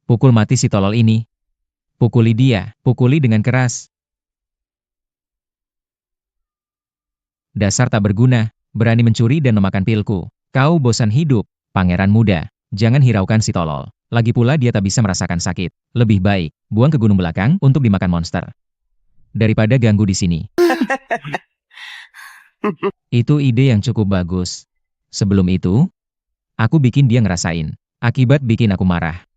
Pukul mati si tolol ini. Pukuli dia, pukuli dengan keras. Dasar tak berguna, berani mencuri dan memakan pilku. Kau bosan hidup, pangeran muda. Jangan hiraukan si tolol. Lagi pula dia tak bisa merasakan sakit. Lebih baik, buang ke gunung belakang untuk dimakan monster. Daripada ganggu di sini. Itu ide yang cukup bagus. Sebelum itu, aku bikin dia ngerasain. Akibat bikin aku marah.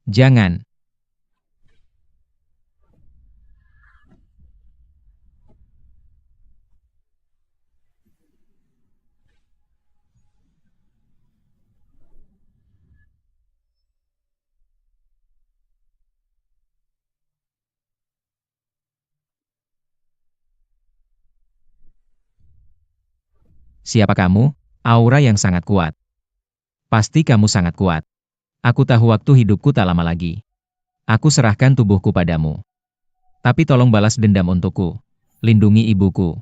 Jangan. Siapa kamu? Aura yang sangat kuat. Pasti kamu sangat kuat. Aku tahu waktu hidupku tak lama lagi. Aku serahkan tubuhku padamu. Tapi tolong balas dendam untukku. Lindungi ibuku.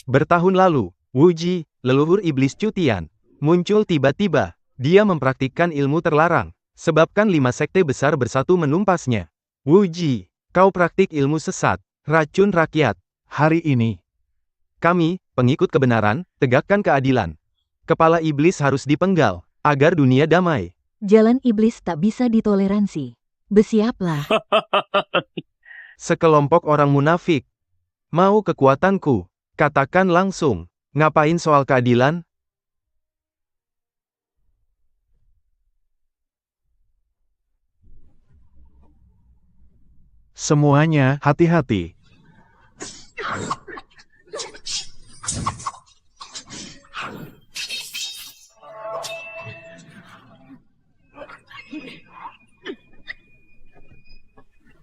Bertahun lalu, Wuji, leluhur iblis Cutian, muncul tiba-tiba. Dia mempraktikkan ilmu terlarang, sebabkan 5 sekte besar bersatu menumpasnya. Wuji, kau praktik ilmu sesat, racun rakyat. Hari ini, kami, pengikut kebenaran, tegakkan keadilan. Kepala iblis harus dipenggal, agar dunia damai. Jalan iblis tak bisa ditoleransi. Bersiaplah. Sekelompok orang munafik. Mau kekuatanku? Katakan langsung. Ngapain soal keadilan? Semuanya, hati-hati.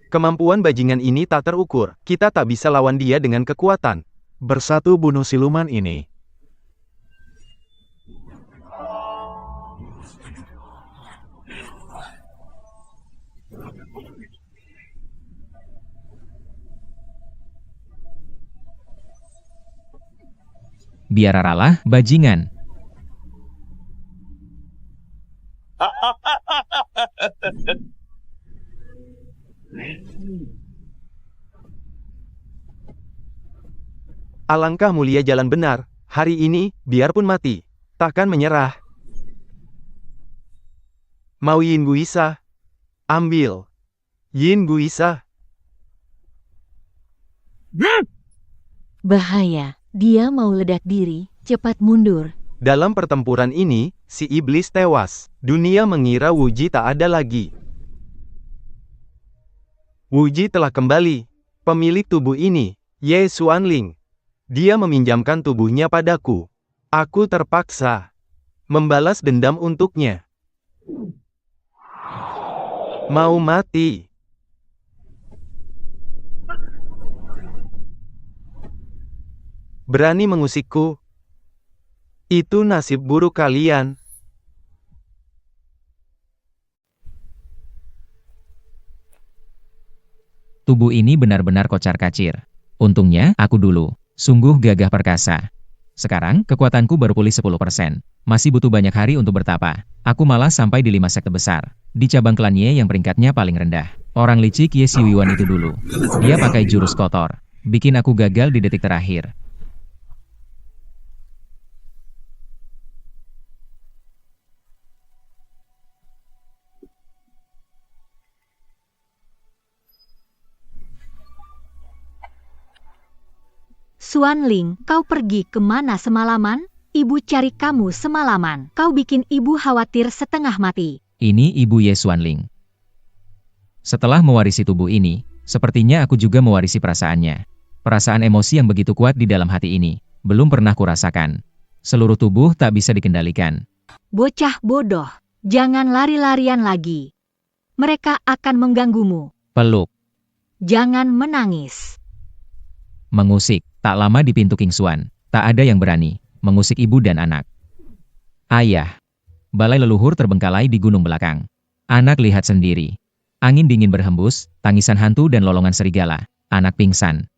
Kemampuan bajingan ini tak terukur. Kita tak bisa lawan dia dengan kekuatan. Bersatu bunuh siluman ini. Biar aralah, bajingan. Alangkah mulia jalan benar. Hari ini, biarpun mati, takkan menyerah. Mau Yin Guisa? Ambil. Yin Guisa. Bahaya. Dia mau ledak diri. Cepat mundur. Dalam pertempuran ini, si iblis tewas. Dunia mengira Wuji tak ada lagi. Wuji telah kembali. Pemilik tubuh ini, Ye Xuanling. Dia meminjamkan tubuhnya padaku. Aku terpaksa membalas dendam untuknya. Mau mati. Berani mengusikku? Itu nasib buruk kalian. Tubuh ini benar-benar kocar-kacir. Untungnya, aku dulu. Sungguh gagah perkasa. Sekarang, kekuatanku baru pulih 10%. Masih butuh banyak hari untuk bertapa. Aku malah sampai di 5 sekte besar. Di cabang klan Ye yang peringkatnya paling rendah. Orang licik Ye Siwiwan itu dulu. Dia pakai jurus kotor. Bikin aku gagal di detik terakhir. Xuanling, kau pergi kemana semalaman? Ibu cari kamu semalaman. Kau bikin ibu khawatir setengah mati. Ini Ibu Ye Xuanling. Setelah mewarisi tubuh ini, sepertinya aku juga mewarisi perasaannya. Perasaan emosi yang begitu kuat di dalam hati ini, belum pernah kurasakan. Seluruh tubuh tak bisa dikendalikan. Bocah bodoh, jangan lari-larian lagi. Mereka akan mengganggumu. Peluk. Jangan menangis. Mengusik. Tak lama di pintu King Xuan, tak ada yang berani mengusik ibu dan anak. Ayah. Balai leluhur terbengkalai di gunung belakang. Anak lihat sendiri. Angin dingin berhembus, tangisan hantu dan lolongan serigala. Anak pingsan.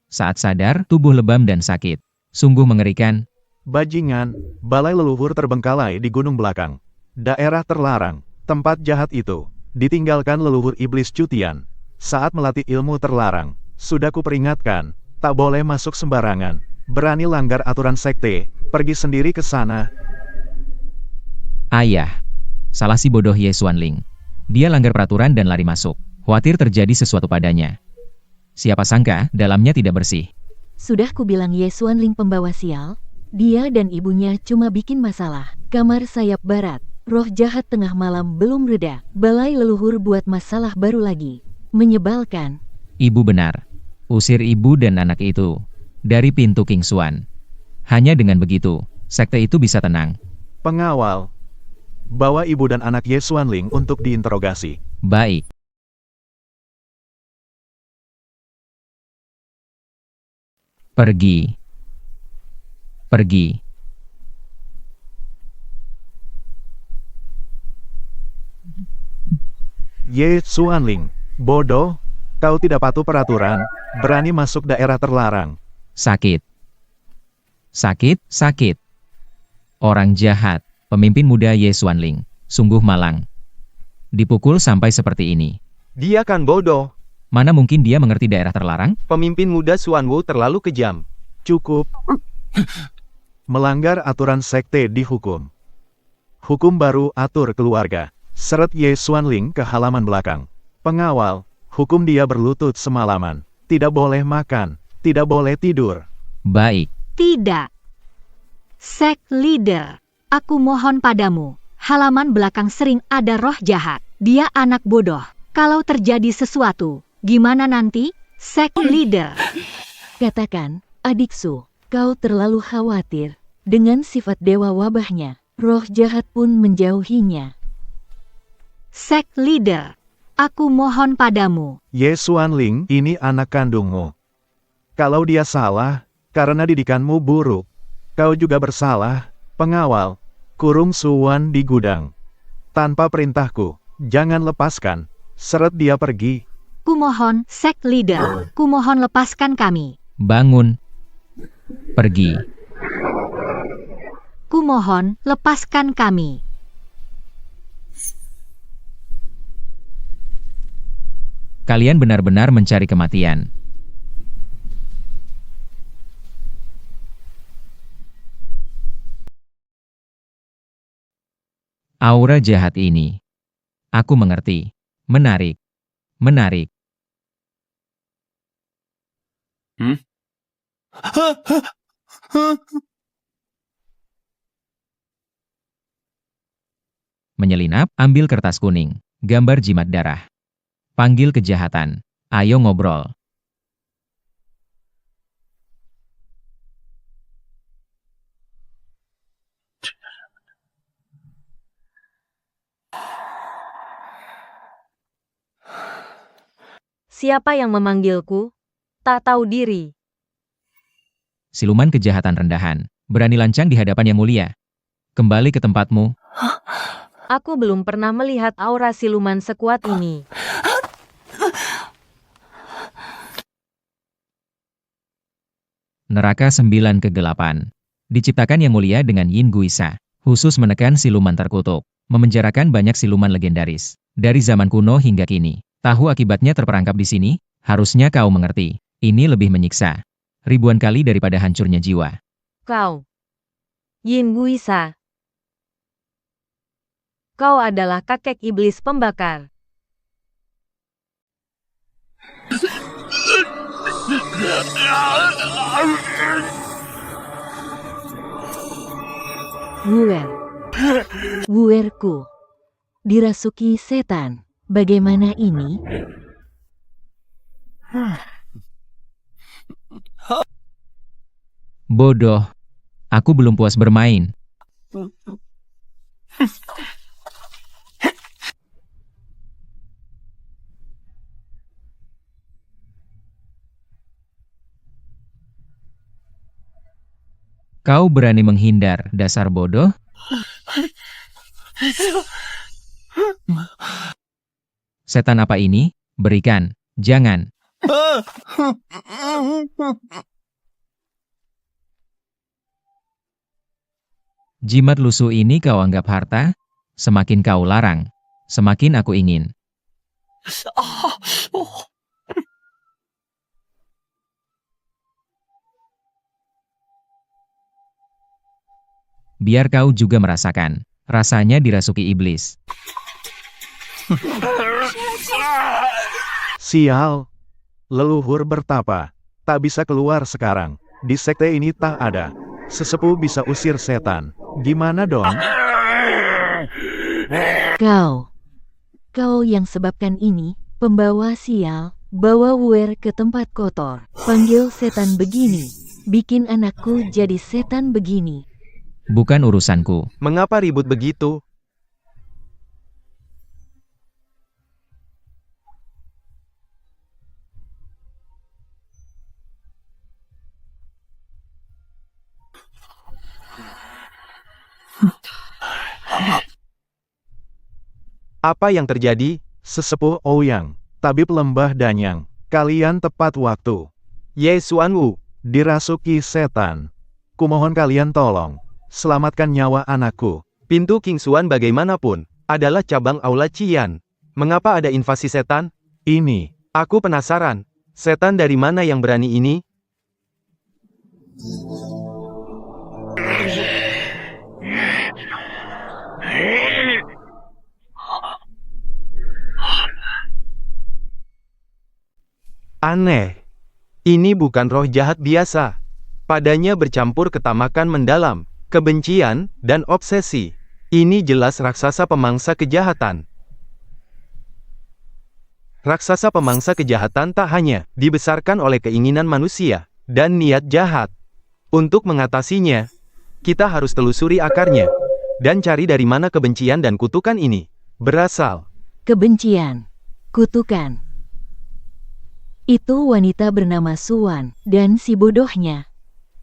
Saat sadar, tubuh lebam dan sakit. Sungguh mengerikan. Bajingan, balai leluhur terbengkalai di gunung belakang. Daerah terlarang, tempat jahat itu, ditinggalkan leluhur iblis Cutian. Saat melatih ilmu terlarang, sudah kuperingatkan, tak boleh masuk sembarangan. Berani langgar aturan sekte, pergi sendiri ke sana. Ayah. Salah si bodoh Ye Xuanling. Dia langgar peraturan dan lari masuk. Khawatir terjadi sesuatu padanya. Siapa sangka, dalamnya tidak bersih. Sudah kubilang Ye Xuanling pembawa sial. Dia dan ibunya cuma bikin masalah. Kamar sayap barat. Roh jahat tengah malam belum reda. Balai leluhur buat masalah baru lagi. Menyebalkan. Ibu benar. Usir ibu dan anak itu dari pintu King Xuan. Hanya dengan begitu, sekte itu bisa tenang. Pengawal, bawa ibu dan anak Ye Xuanling untuk diinterogasi. Baik. Pergi. Pergi. Ye Xuanling, bodoh, kau tidak patuh peraturan, berani masuk daerah terlarang. Sakit. Sakit, sakit. Orang jahat, pemimpin muda Ye Xuanling, sungguh malang. Dipukul sampai seperti ini. Dia kan bodoh. Mana mungkin dia mengerti daerah terlarang? Pemimpin muda Xuanwu terlalu kejam. Cukup. Melanggar aturan sekte dihukum. Hukum baru atur keluarga. Seret Ye Xuanling ke halaman belakang. Pengawal, hukum dia berlutut semalaman. Tidak boleh makan, tidak boleh tidur. Baik. Tidak. Sek leader, aku mohon padamu. Halaman belakang sering ada roh jahat. Dia anak bodoh. Kalau terjadi sesuatu, gimana nanti? Sek leader. Katakan, adiksu, kau terlalu khawatir. Dengan sifat dewa wabahnya, roh jahat pun menjauhinya. Sek leader, aku mohon padamu. Ye Xuanling, ini anak kandungmu. Kalau dia salah, karena didikanmu buruk, kau juga bersalah. Pengawal, kurung Xuan di gudang. Tanpa perintahku, jangan lepaskan. Seret dia pergi. Kumohon, sek leader, kumohon lepaskan kami. Bangun. Pergi. Kumohon, lepaskan kami. Kalian benar-benar mencari kematian. Aura jahat ini. Aku mengerti. Menarik. Menarik. Menyelinap, ambil kertas kuning. Gambar jimat darah. Panggil kejahatan. Ayo ngobrol. Siapa yang memanggilku? Tak tahu diri. Siluman kejahatan rendahan. Berani lancang di hadapan yang mulia. Kembali ke tempatmu. Aku belum pernah melihat aura siluman sekuat ini. Neraka 9 kegelapan. Diciptakan yang mulia dengan Yin Guisa. Khusus menekan siluman terkutuk. Memenjarakan banyak siluman legendaris. Dari zaman kuno hingga kini. Tahu akibatnya terperangkap di sini? Harusnya kau mengerti. Ini lebih menyiksa. Ribuan kali daripada hancurnya jiwa. Kau. Yin Guisa. Kau adalah kakek iblis pembakar. Wuer. Wuerku. Dirasuki setan. Bagaimana ini? Bodoh. Aku belum puas bermain. Kau berani menghindar, dasar bodoh? Setan apa ini? Berikan. Jangan. Jimat lusuh ini kau anggap harta? Semakin kau larang, semakin aku ingin. Biar kau juga merasakan, rasanya dirasuki iblis. Sial. Leluhur bertapa. Tak bisa keluar sekarang. Di sekte ini tak ada. Sesepuh bisa usir setan. Gimana dong? Kau yang sebabkan ini, pembawa sial, bawa Wuer ke tempat kotor. Panggil setan begini. Bikin anakku jadi setan begini. Bukan urusanku. Mengapa ribut begitu? Apa yang terjadi? Sesepuh Ouyang, tabib lembah Danyang. Kalian tepat waktu. Ye Xuanwu, Dirasuki setan. Kumohon kalian tolong. Selamatkan nyawa anakku. pintu King Xuan bagaimanapun adalah cabang Aula Qian. Mengapa ada invasi setan? Ini. Aku penasaran. Setan dari mana yang berani ini? Aneh. Ini bukan roh jahat biasa. Padanya bercampur ketamakan mendalam, kebencian, dan obsesi. Ini jelas raksasa pemangsa kejahatan. Raksasa pemangsa kejahatan tak hanya dibesarkan oleh keinginan manusia dan niat jahat. Untuk mengatasinya, kita harus telusuri akarnya dan cari dari mana kebencian dan kutukan ini berasal. Kebencian, kutukan. Itu wanita bernama Suan, dan si bodohnya.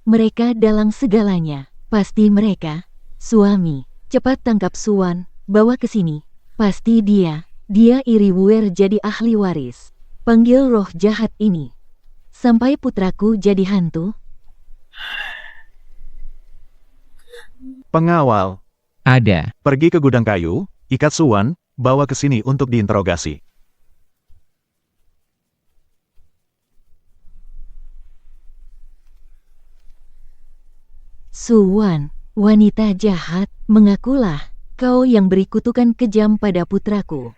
Mereka dalang segalanya. Pasti mereka. Suami, cepat tangkap Suan, bawa ke sini. Pasti dia iri Wuer jadi ahli waris. Panggil roh jahat ini. Sampai putraku jadi hantu. Pengawal, Ada. pergi ke gudang kayu, ikat Suan, bawa ke sini untuk diinterogasi. Suwan, wanita jahat, mengakulah kau yang beri kutukan kejam pada putraku,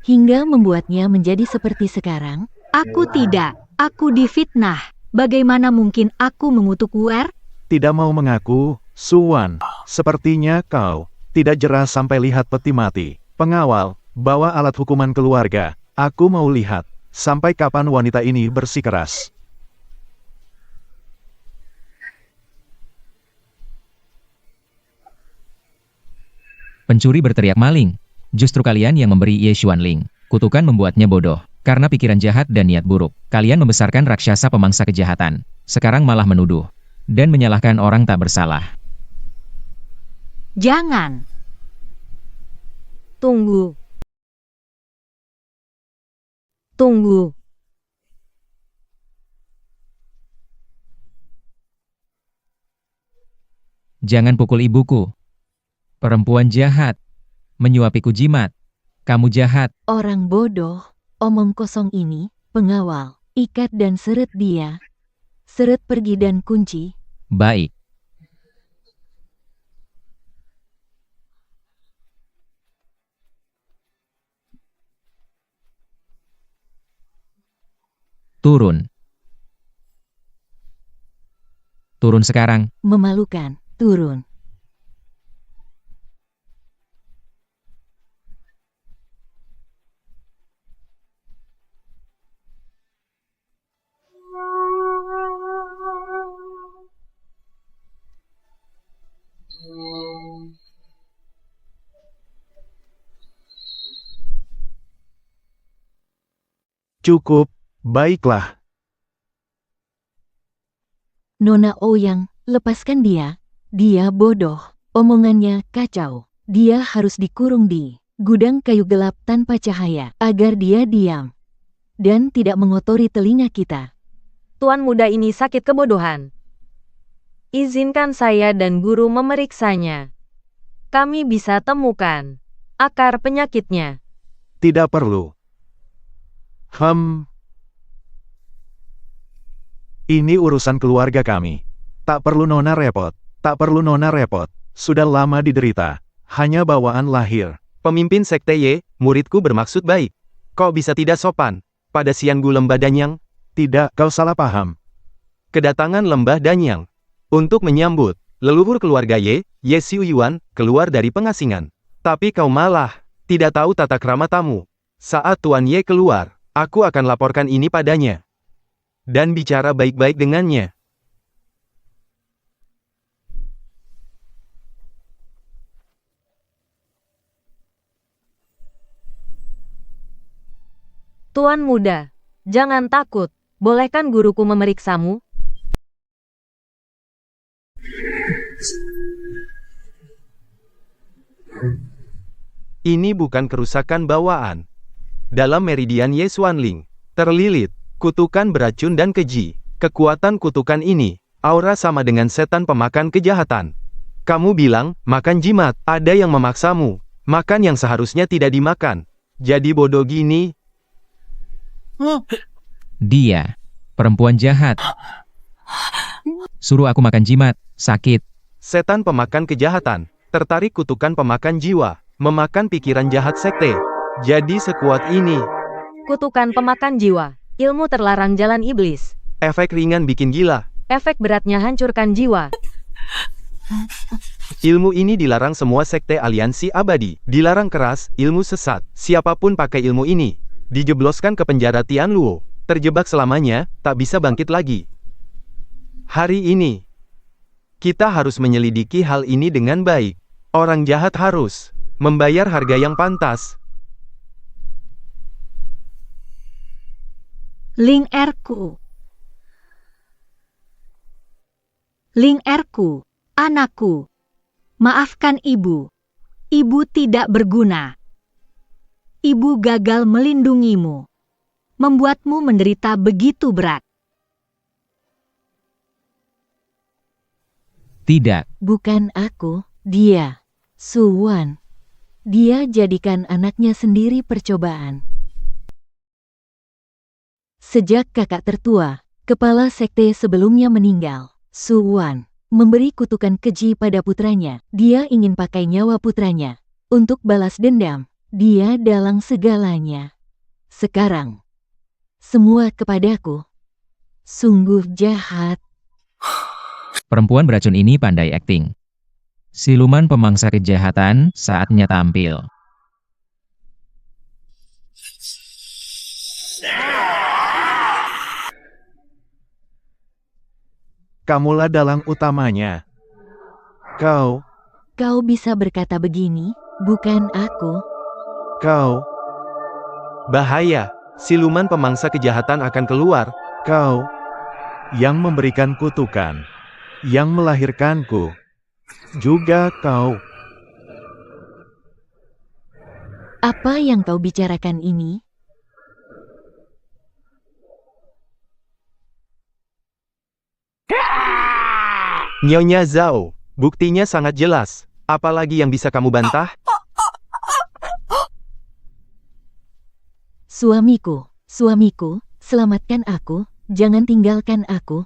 hingga membuatnya menjadi seperti sekarang. Aku tidak. Aku difitnah. Bagaimana mungkin aku mengutuk Wuer? Tidak mau mengaku, Suwan. Sepertinya kau tidak jerah sampai lihat peti mati. Pengawal, bawa alat hukuman keluarga. Aku mau lihat sampai kapan wanita ini bersikeras. Pencuri berteriak maling. Justru kalian yang memberi Ye Xuanling. Kutukan membuatnya bodoh. Karena pikiran jahat dan niat buruk. Kalian membesarkan raksasa pemangsa kejahatan. Sekarang malah menuduh. Dan menyalahkan orang tak bersalah. Jangan. Tunggu. Tunggu. Jangan pukul ibuku. Perempuan jahat. Menyuapiku jimat. Kamu jahat. Orang bodoh, omong kosong ini, pengawal, ikat dan seret dia. Seret pergi dan kunci. Baik. Turun. Turun sekarang. Memalukan, turun. Cukup, baiklah. Nona Ouyang, lepaskan dia. Dia bodoh. Omongannya kacau. Dia harus dikurung di gudang kayu gelap tanpa cahaya, agar dia diam dan tidak mengotori telinga kita. Tuan muda ini sakit kebodohan. Izinkan saya dan guru memeriksanya. kami bisa temukan akar penyakitnya. Tidak perlu. Ini urusan keluarga kami. Tak perlu Nona repot. Tak perlu Nona repot. Sudah lama diderita. Hanya bawaan lahir. Pemimpin Sekte Ye, muridku bermaksud baik. Kok bisa tidak sopan pada Xianggu Lembah Danyang? Tidak, kau salah paham. Kedatangan Lembah Danyang untuk menyambut leluhur keluarga Ye, Ye Xiu Yuan, keluar dari pengasingan. Tapi kau malah tidak tahu tata krama tamu. Saat Tuan Ye keluar, aku akan laporkan ini padanya. Dan bicara baik-baik dengannya. Tuan muda, jangan takut. Bolehkan guruku memeriksamu? Ini bukan kerusakan bawaan. Dalam meridian Ye Xuanling, terlilit kutukan beracun dan keji. Kekuatan kutukan ini, aura sama dengan setan pemakan kejahatan. Kamu bilang, makan jimat, ada yang memaksamu. Makan yang seharusnya tidak dimakan. Jadi bodoh gini. Dia, perempuan jahat. Suruh aku makan jimat, sakit. Setan pemakan kejahatan, tertarik kutukan pemakan jiwa, memakan pikiran jahat sekte. Jadi sekuat ini. Kutukan pemakan jiwa, ilmu terlarang jalan iblis. Efek ringan bikin gila. Efek beratnya hancurkan jiwa. Ilmu ini dilarang semua sekte aliansi abadi. Dilarang keras, ilmu sesat. Siapapun pakai ilmu ini, dijebloskan ke penjara Tianluo. Terjebak selamanya, tak bisa bangkit lagi. Hari ini, kita harus menyelidiki hal ini dengan baik. Orang jahat harus membayar harga yang pantas. Ling Erku. Ling Erku, anakku. Maafkan ibu. Ibu tidak berguna. Ibu gagal melindungimu. Membuatmu menderita begitu berat. Tidak, Bukan aku, dia. Suwan. Dia jadikan anaknya sendiri percobaan. Sejak kakak tertua, kepala sekte sebelumnya meninggal, Suwan memberi kutukan keji pada putranya. Dia ingin pakai nyawa putranya untuk balas dendam. Dia dalang segalanya. Sekarang, semua kepadaku. Sungguh jahat. perempuan beracun ini pandai akting. Siluman pemangsa kejahatan saatnya tampil. Kamulah dalang utamanya. Kau, Kau bisa berkata begini, bukan aku. kau, Bahaya, siluman pemangsa kejahatan akan keluar. kau, yang memberikan kutukan, yang melahirkanku. Juga kau. Apa yang kau bicarakan ini? Nyonya Zhao, buktinya sangat jelas. Apalagi yang bisa kamu bantah? Suamiku, suamiku, selamatkan aku, jangan tinggalkan aku.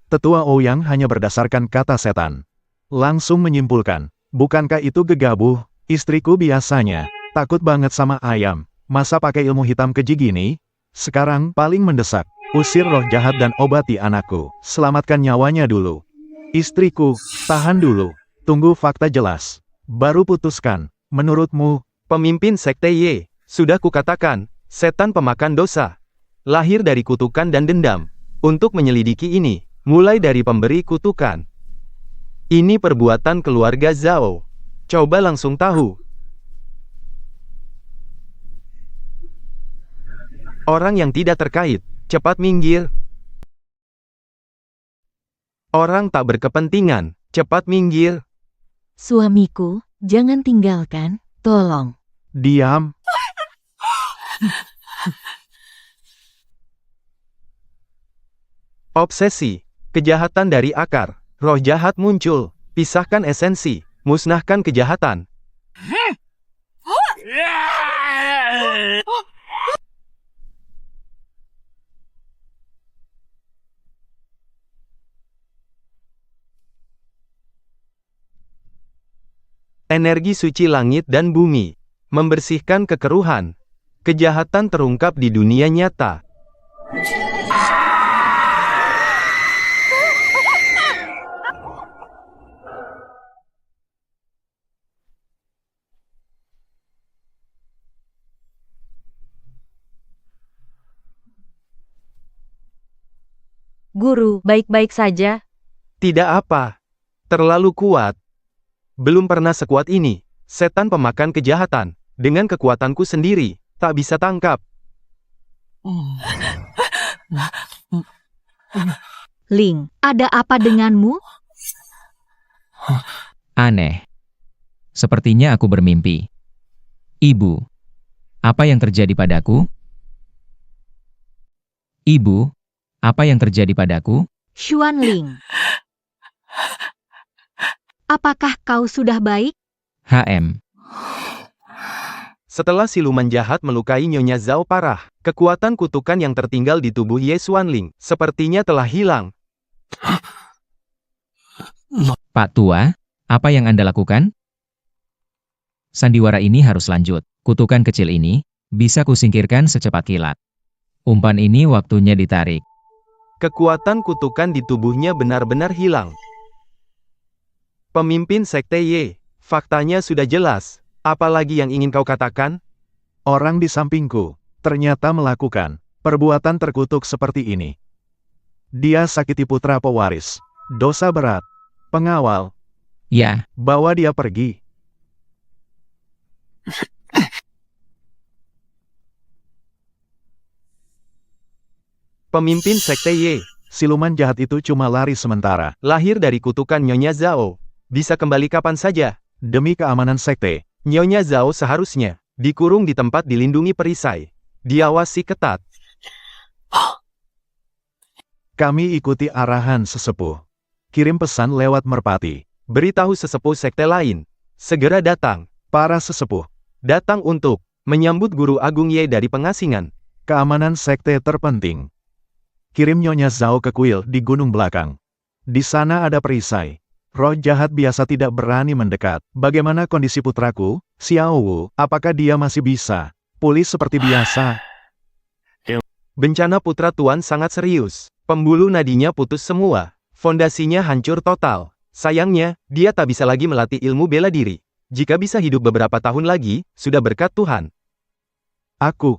Tetua Ouyang hanya berdasarkan kata setan. Langsung menyimpulkan, bukankah itu gegabah? Istriku biasanya takut banget sama ayam. Masa pakai ilmu hitam keji gini? Sekarang paling mendesak, usir roh jahat dan obati anakku. Selamatkan nyawanya dulu. Istriku, tahan dulu. Tunggu fakta jelas. Baru putuskan. Menurutmu, Pemimpin Sekte Ye, sudah kukatakan, setan pemakan dosa. Lahir dari kutukan dan dendam. Untuk menyelidiki ini, mulai dari pemberi kutukan. Ini perbuatan keluarga Zhao. Coba langsung tahu. Orang yang tidak terkait, cepat minggir. Orang tak berkepentingan, cepat minggir. Suamiku, jangan tinggalkan, tolong. diam. Obsesi, kejahatan dari akar, roh jahat muncul, pisahkan esensi, musnahkan kejahatan. Energi suci langit dan bumi, membersihkan kekeruhan. Kejahatan terungkap di dunia nyata. Guru, baik-baik saja. Tidak apa. Terlalu kuat. Belum pernah sekuat ini. Setan pemakan kejahatan. Dengan kekuatanku sendiri, tak bisa tangkap. Ling, ada apa denganmu? Aneh. Sepertinya aku bermimpi. Ibu, apa yang terjadi padaku? Ibu, apa yang terjadi padaku? Xuan Ling. Apakah kau sudah baik? HM. Setelah siluman jahat melukai Nyonya Zhao parah, kekuatan kutukan yang tertinggal di tubuh Ye Xuanling sepertinya telah hilang. Pak Tua, apa yang Anda lakukan? Sandiwara ini harus lanjut. Kutukan kecil ini bisa kusingkirkan secepat kilat. Umpan ini waktunya ditarik. Kekuatan kutukan di tubuhnya benar-benar hilang. Pemimpin Sekte Ye, faktanya sudah jelas. Apalagi yang ingin kau katakan? Orang di sampingku ternyata melakukan perbuatan terkutuk seperti ini. Dia sakiti putra pewaris. Dosa berat. Pengawal, Ya, bawa dia pergi. Pemimpin Sekte Ye, Siluman jahat itu cuma lari sementara. lahir dari kutukan Nyonya Zhao. Bisa kembali kapan saja. Demi keamanan sekte, Nyonya Zhao seharusnya dikurung di tempat dilindungi perisai. Diawasi ketat. kami ikuti arahan sesepuh. Kirim pesan lewat merpati. Beritahu sesepuh sekte lain. Segera datang. Para sesepuh, Datang untuk menyambut Guru Agung Ye dari pengasingan. keamanan sekte terpenting. Kirim Nyonya Zhao ke kuil di gunung belakang. Di sana ada perisai. Roh jahat biasa tidak berani mendekat. Bagaimana kondisi putraku, Xiao Wu? Apakah dia masih bisa pulih seperti biasa? Bencana putra Tuan sangat serius. Pembuluh nadinya putus semua. Fondasinya hancur total. Sayangnya, dia tak bisa lagi melatih ilmu bela diri. Jika bisa hidup beberapa tahun lagi, sudah berkat Tuhan. Aku,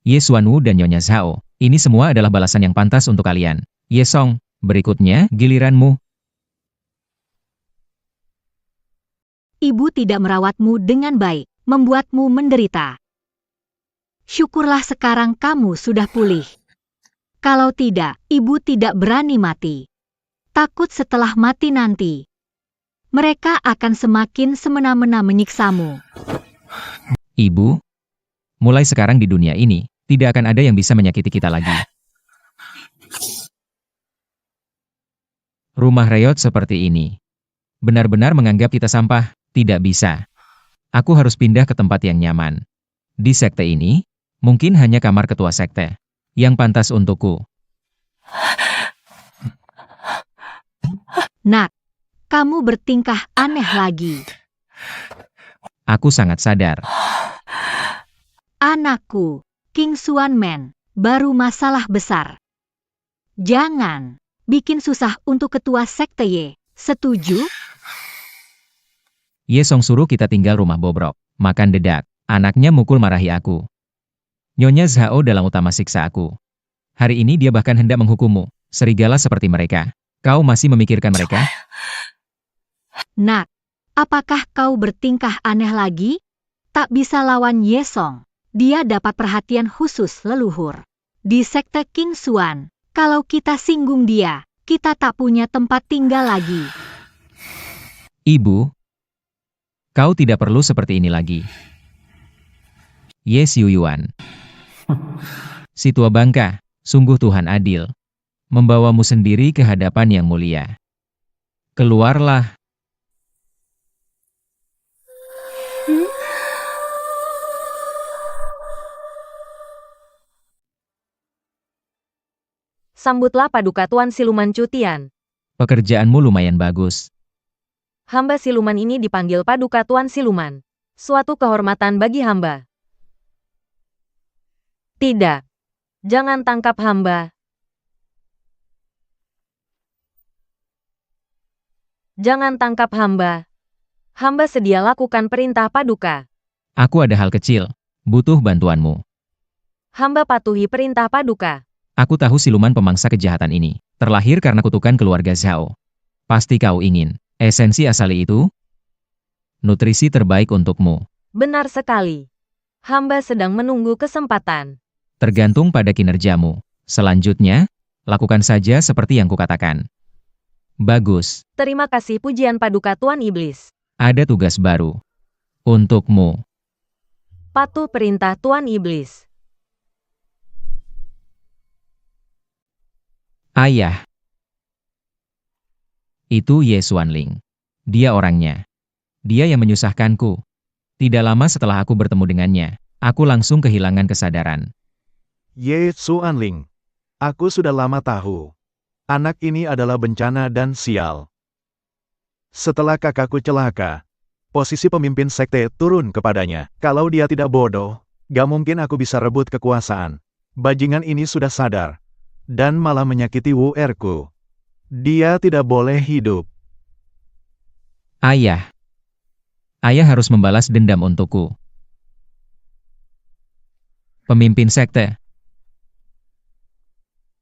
Ye Xuanwu dan Nyonya Zhao, ini semua adalah balasan yang pantas untuk kalian. Ye Song, berikutnya giliranmu. Ibu tidak merawatmu dengan baik, membuatmu menderita. Syukurlah sekarang kamu sudah pulih. Kalau tidak, ibu tidak berani mati. Takut setelah mati nanti, mereka akan semakin semena-mena menyiksamu. Ibu, mulai sekarang di dunia ini, tidak akan ada yang bisa menyakiti kita lagi. Rumah reot seperti ini. Benar-benar menganggap kita sampah, tidak bisa. Aku harus pindah ke tempat yang nyaman. Di sekte ini, mungkin hanya kamar ketua sekte yang pantas untukku. Nak, kamu bertingkah aneh lagi. Aku sangat sadar. Anakku, King Xuanmen, baru masalah besar. Jangan bikin susah untuk ketua sekte Ye. Setuju? Ye Song suruh kita tinggal rumah bobrok, makan dedak. Anaknya mukul marahi aku. Nyonya Zhao dalam utama siksa aku. Hari ini dia bahkan hendak menghukummu. Serigala seperti mereka. Kau masih memikirkan mereka? Nak, apakah kau bertingkah aneh lagi? Tak bisa lawan Ye Song. Dia dapat perhatian khusus leluhur. Di sekte King Xuan, kalau kita singgung dia, kita tak punya tempat tinggal lagi. Ibu, kau tidak perlu seperti ini lagi. Ye Xiuyuan. Si tua bangka, sungguh Tuhan adil. Membawamu sendiri ke hadapan yang mulia. Keluarlah. Sambutlah Paduka Tuan Siluman Cutian. Pekerjaanmu lumayan bagus. Hamba siluman ini dipanggil Paduka Tuan Siluman. Suatu kehormatan bagi hamba. Tidak. Jangan tangkap hamba. Jangan tangkap hamba. Hamba sedia lakukan perintah Paduka. Aku ada hal kecil. Butuh bantuanmu. Hamba patuhi perintah Paduka. Aku tahu siluman pemangsa kejahatan ini. Terlahir karena kutukan keluarga Zhao. Pasti kau ingin. Esensi asali itu? Nutrisi terbaik untukmu. Benar sekali. Hamba sedang menunggu kesempatan. Tergantung pada kinerjamu. Selanjutnya, lakukan saja seperti yang kukatakan. Bagus. Terima kasih pujian Paduka Tuan Iblis. Ada tugas baru. Untukmu. Patuh perintah Tuan Iblis. Ayah. Itu Ye Xuanling. Dia orangnya. Dia yang menyusahkanku. Tidak lama setelah aku bertemu dengannya, aku langsung kehilangan kesadaran. Ye Xuanling. Aku sudah lama tahu. Anak ini adalah bencana dan sial. Setelah kakakku celaka, posisi pemimpin sekte turun kepadanya. Kalau dia tidak bodoh, gak mungkin aku bisa rebut kekuasaan. Bajingan ini sudah sadar. Dan malah menyakiti Wu Erku. Dia tidak boleh hidup. Ayah. Ayah harus membalas dendam untukku. Pemimpin sekte.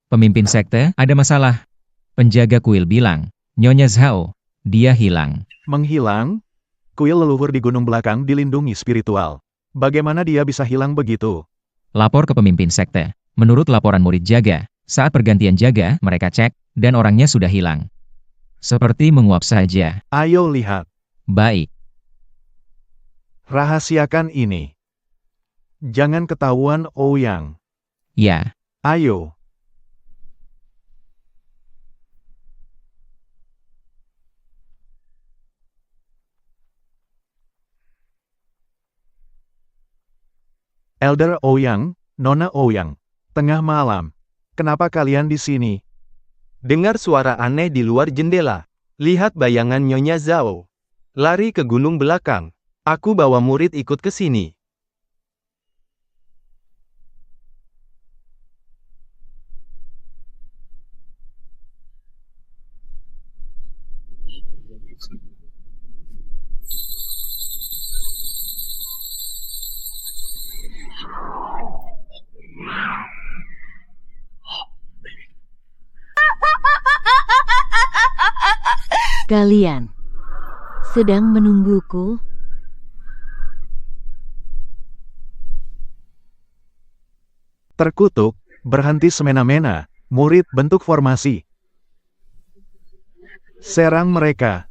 Pemimpin sekte, ada masalah. Penjaga kuil bilang, Nyonya Zhao, dia hilang. Menghilang? Kuil leluhur di gunung belakang dilindungi spiritual. Bagaimana dia bisa hilang begitu? Lapor ke pemimpin sekte. Menurut laporan murid jaga, saat pergantian jaga, mereka cek, dan orangnya sudah hilang. Seperti menguap saja. Ayo lihat. Baik. Rahasiakan ini. Jangan ketahuan Ouyang. Ya. Ayo. Elder Ouyang, Nona Ouyang. Tengah malam. Kenapa kalian di sini? Dengar suara aneh di luar jendela. Lihat bayangan Nyonya Zhao. Lari ke gunung belakang. Aku bawa murid ikut ke sini. Kalian sedang menungguku? Terkutuk, berhenti semena-mena, murid bentuk formasi. Serang mereka.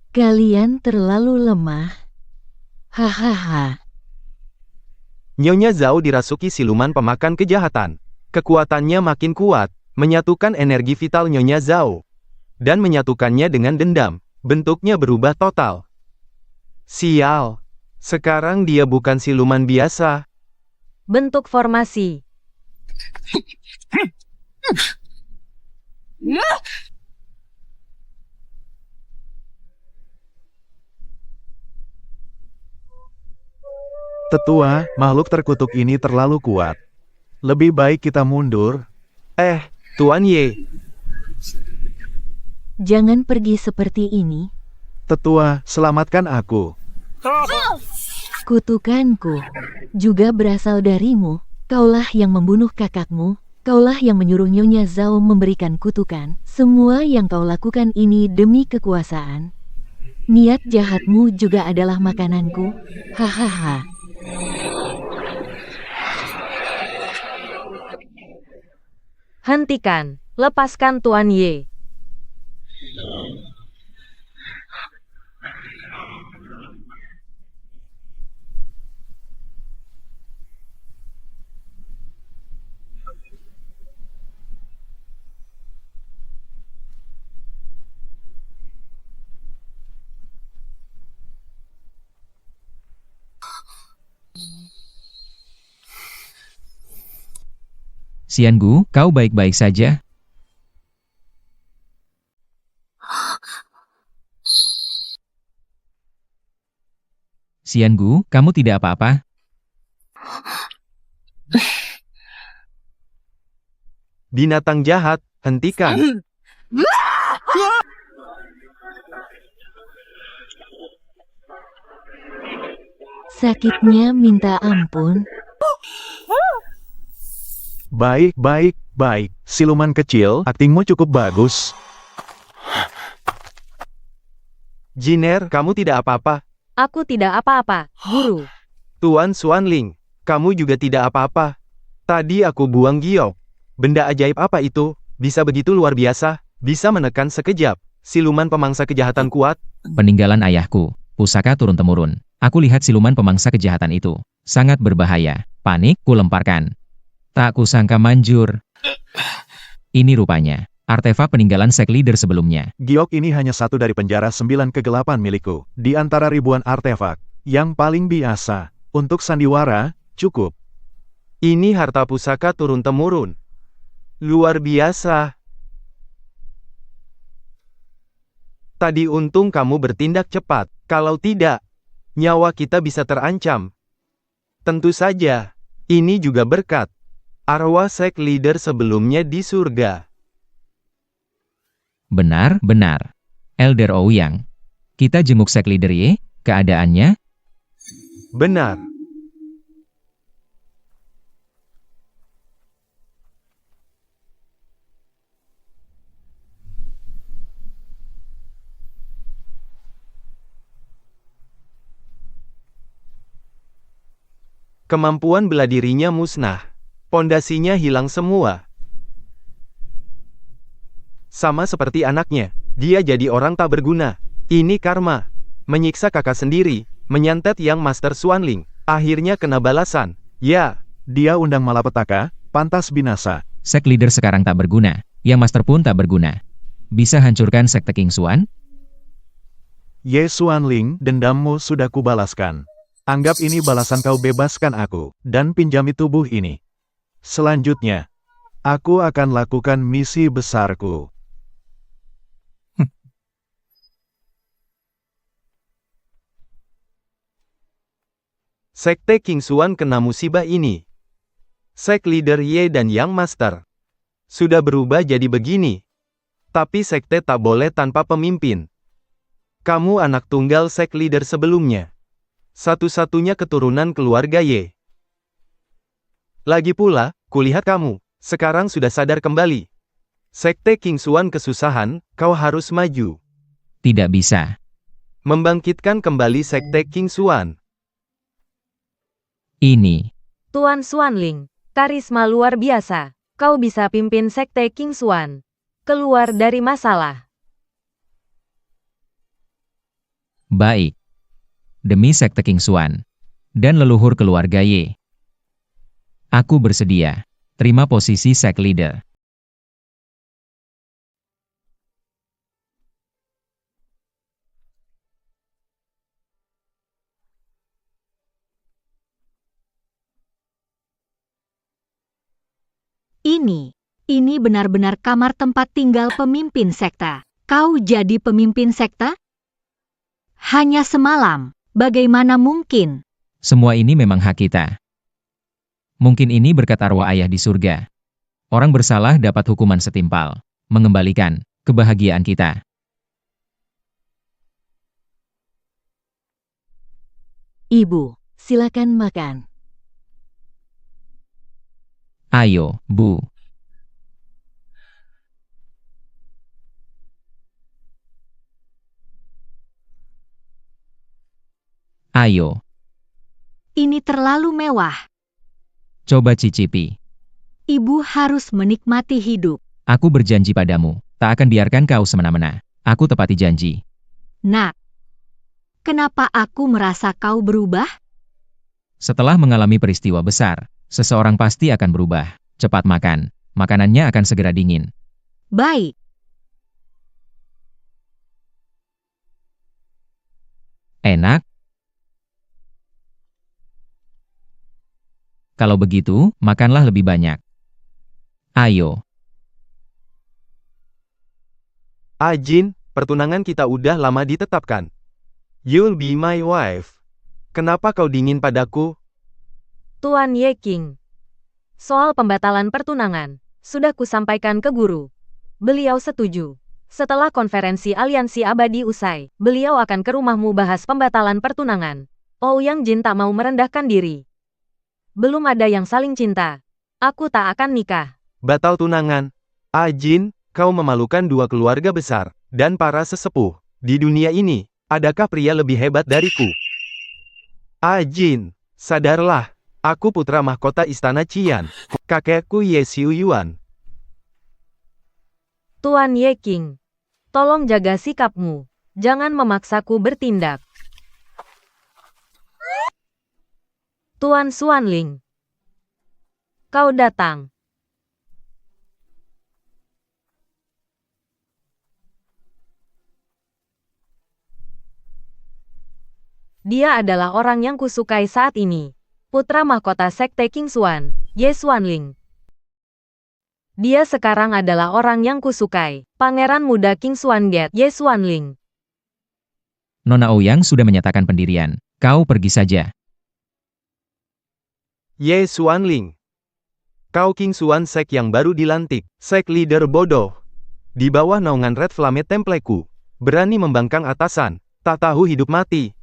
Kalian terlalu lemah. Hahaha. Nyonya Zhao dirasuki siluman pemakan kejahatan. Kekuatannya makin kuat, menyatukan energi vital Nyonya Zhao. Dan menyatukannya dengan dendam. Bentuknya berubah total. Sial. Sekarang dia bukan siluman biasa. Bentuk formasi. Tetua, makhluk terkutuk ini terlalu kuat. Lebih baik kita mundur. Tuan Ye. Jangan pergi seperti ini. Tetua, selamatkan aku. Kutukanku juga berasal darimu. Kaulah yang membunuh kakakmu. Kaulah yang menyuruh Nyonya Zhao memberikan kutukan. Semua yang kau lakukan ini demi kekuasaan. Niat jahatmu juga adalah makananku. Hahaha. Hentikan. Lepaskan Tuan Ye. Xiangu, kau baik-baik saja? Xiangu, kamu tidak apa-apa? Binatang jahat, hentikan. Sakitnya minta ampun. Baik, baik, baik. Siluman kecil, aktingmu cukup bagus. Jiner, kamu tidak apa-apa. Aku tidak apa-apa, Guru. Tuan Xuanling, kamu juga tidak apa-apa. Tadi aku buang giok. Benda ajaib apa itu? Bisa begitu luar biasa? Bisa menekan sekejap. Siluman pemangsa kejahatan kuat? Peninggalan ayahku, pusaka turun-temurun. Aku lihat siluman pemangsa kejahatan itu. Sangat berbahaya. Panik, ku lemparkan. Tak kusangka manjur. Ini rupanya artefak peninggalan sek leader sebelumnya. Giok ini hanya satu dari penjara 9 kegelapan milikku. Di antara ribuan artefak, yang paling biasa, untuk sandiwara, cukup. Ini harta pusaka turun-temurun. Luar biasa. Tadi untung kamu bertindak cepat. Kalau tidak, nyawa kita bisa terancam. Tentu saja, ini juga berkat arwah sek leader sebelumnya di surga. Benar, benar. Elder Ouyang. Kita jenguk sek leader Ye, keadaannya? Benar. Kemampuan bela dirinya musnah. Pondasinya hilang semua. Sama seperti anaknya, dia jadi orang tak berguna. Ini karma. Menyiksa kakak sendiri, menyantet Yang Master Xuanling. Akhirnya kena balasan. Ya, Dia undang malapetaka, pantas binasa. Sek leader sekarang tak berguna. Yang master pun tak berguna. Bisa hancurkan sekte King Xuan? Ye Xuanling, dendammu sudah kubalaskan. Anggap ini balasan kau bebaskan aku, dan pinjami tubuh ini. Selanjutnya, aku akan lakukan misi besarku. Sekte King Xuan kena musibah ini. Sek leader Ye dan Yang Master sudah berubah jadi begini. Tapi sekte tak boleh tanpa pemimpin. Kamu anak tunggal sek leader sebelumnya. Satu-satunya keturunan keluarga Ye. Lagi pula, kulihat kamu sekarang sudah sadar kembali. Sekte King Xuan kesusahan, kau harus maju. Tidak bisa. Membangkitkan kembali sekte King Xuan. Ini. Tuan Xuanling, karisma luar biasa. Kau bisa pimpin sekte King Xuan. Keluar dari masalah. Baik. Demi sekte King Xuan. Dan leluhur keluarga Ye. Aku bersedia. Terima posisi sek leader. Ini benar-benar kamar tempat tinggal pemimpin sekta. Kau jadi pemimpin sekta? Hanya semalam, bagaimana mungkin? Semua ini memang hak kita. Mungkin ini berkat arwah ayah di surga. Orang bersalah dapat hukuman setimpal. Mengembalikan kebahagiaan kita. Ibu, silakan makan. Ayo, Bu. Ayo, Ini terlalu mewah. coba cicipi. Ibu harus menikmati hidup. Aku berjanji padamu, tak akan biarkan kau semena-mena. Aku tepati janji. Nak, kenapa aku merasa kau berubah? Setelah mengalami peristiwa besar, seseorang pasti akan berubah. Cepat makan, makanannya akan segera dingin. Baik, Enak? Kalau begitu, makanlah lebih banyak. Ayo. Jin, pertunangan kita udah lama ditetapkan. You'll be my wife. Kenapa kau dingin padaku? Tuan Ye King. Soal pembatalan pertunangan, sudah kusampaikan ke guru. Beliau setuju. Setelah konferensi aliansi abadi usai, beliau akan ke rumahmu bahas pembatalan pertunangan. Ouyang Jin tak mau merendahkan diri. Belum ada yang saling cinta. Aku tak akan nikah. Batal tunangan. Jin, kau memalukan dua keluarga besar, dan para sesepuh. Di dunia ini, adakah pria lebih hebat dariku? Jin, sadarlah. Aku putra mahkota Istana Qian. Kakekku Ye Xiuyuan. Tuan Ye King. Tolong jaga sikapmu. Jangan memaksaku bertindak. Tuan Xuanling. Kau datang. Dia adalah orang yang kusukai saat ini. Putra mahkota Sekte King Xuan, Ye Xuanling. Dia sekarang adalah orang yang kusukai. Pangeran muda King Xuan Get, Ye Xuanling. Nona Ouyang sudah menyatakan pendirian. Kau pergi saja. Ye Xuanling. Kau King Xuan Sek yang baru dilantik, Sek leader bodoh. Di bawah naungan Red Flame Templeku. Berani membangkang atasan, tak tahu hidup mati.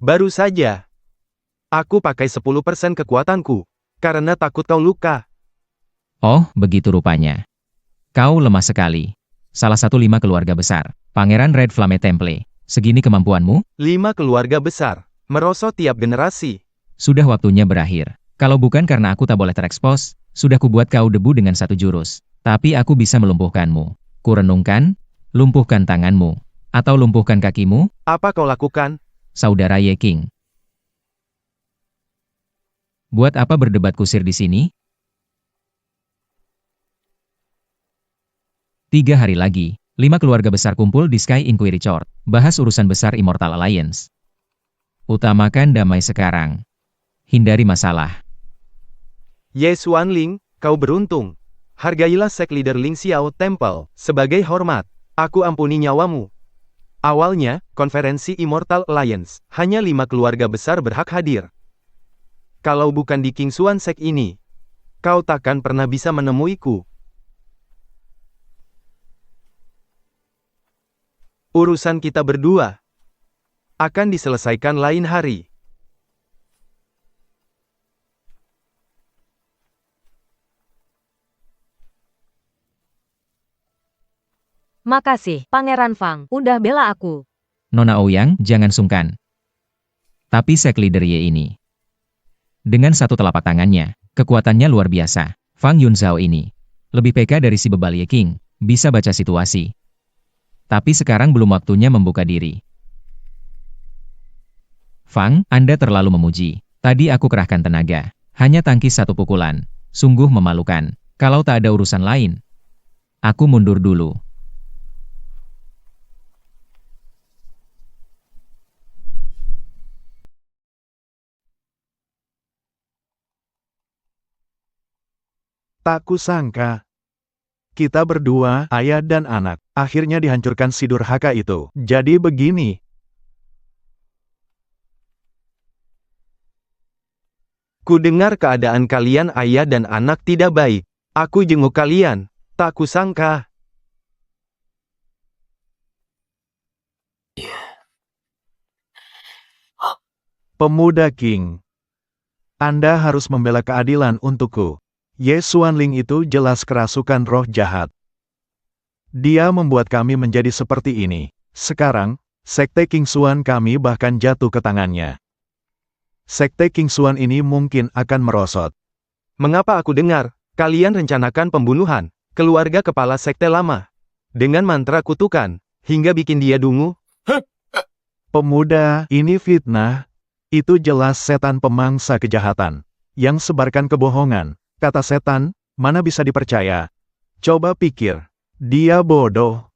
Baru saja. Aku pakai 10% kekuatanku, karena takut kau luka. Oh, begitu rupanya. Kau lemah sekali. Salah satu 5 keluarga besar. Pangeran Red Flame Temple. Segini kemampuanmu? 5 keluarga besar, merosot tiap generasi. Sudah waktunya berakhir. Kalau bukan karena aku tak boleh terekspos, sudah kubuat kau debu dengan 1 jurus. Tapi aku bisa melumpuhkanmu. Kurenungkan, lumpuhkan tanganmu. Atau lumpuhkan kakimu? Apa kau lakukan? Saudara Ye King. Buat apa berdebat kusir di sini? 3 hari lagi, 5 keluarga besar kumpul di Sky Inquiry Court, bahas urusan besar Immortal Alliance. Utamakan damai sekarang. Hindari masalah. Ye Xuanling, kau beruntung. Hargailah Sek Leader Ling Xiao Temple, sebagai hormat. Aku ampuni nyawamu. Awalnya, konferensi Immortal Alliance, hanya 5 keluarga besar berhak hadir. Kalau bukan di King Xuan Sek ini, kau takkan pernah bisa menemuiku. Urusan kita berdua akan diselesaikan lain hari. Makasih, Pangeran Fang, udah bela aku. Nona Ouyang, jangan sungkan. Tapi Sek Leader Ye ini. Dengan 1 telapak tangannya, kekuatannya luar biasa. Fang Yunzhao ini. Lebih PK dari si bebal Ye King, bisa baca situasi. Tapi sekarang belum waktunya membuka diri. Fang, Anda terlalu memuji. Tadi aku kerahkan tenaga. Hanya tangkis 1 pukulan. Sungguh memalukan. Kalau tak ada urusan lain. Aku mundur dulu. Tak kusangka. Kita berdua, ayah dan anak, akhirnya dihancurkan si durhaka itu. Jadi begini. Ku dengar keadaan kalian ayah dan anak tidak baik. Aku jenguk kalian. Tak kusangka. Pemuda King. Anda harus membela keadilan untukku. Ye Xuanling itu jelas kerasukan roh jahat. Dia membuat kami menjadi seperti ini. Sekarang, Sekte King Xuan kami bahkan jatuh ke tangannya. Sekte King Xuan ini mungkin akan merosot. Mengapa aku dengar, kalian rencanakan pembunuhan keluarga kepala sekte lama dengan mantra kutukan, hingga bikin dia dungu? Pemuda, ini fitnah. Itu jelas setan pemangsa kejahatan. Yang sebarkan kebohongan. Kata setan, mana bisa dipercaya? Coba pikir. Dia bodoh.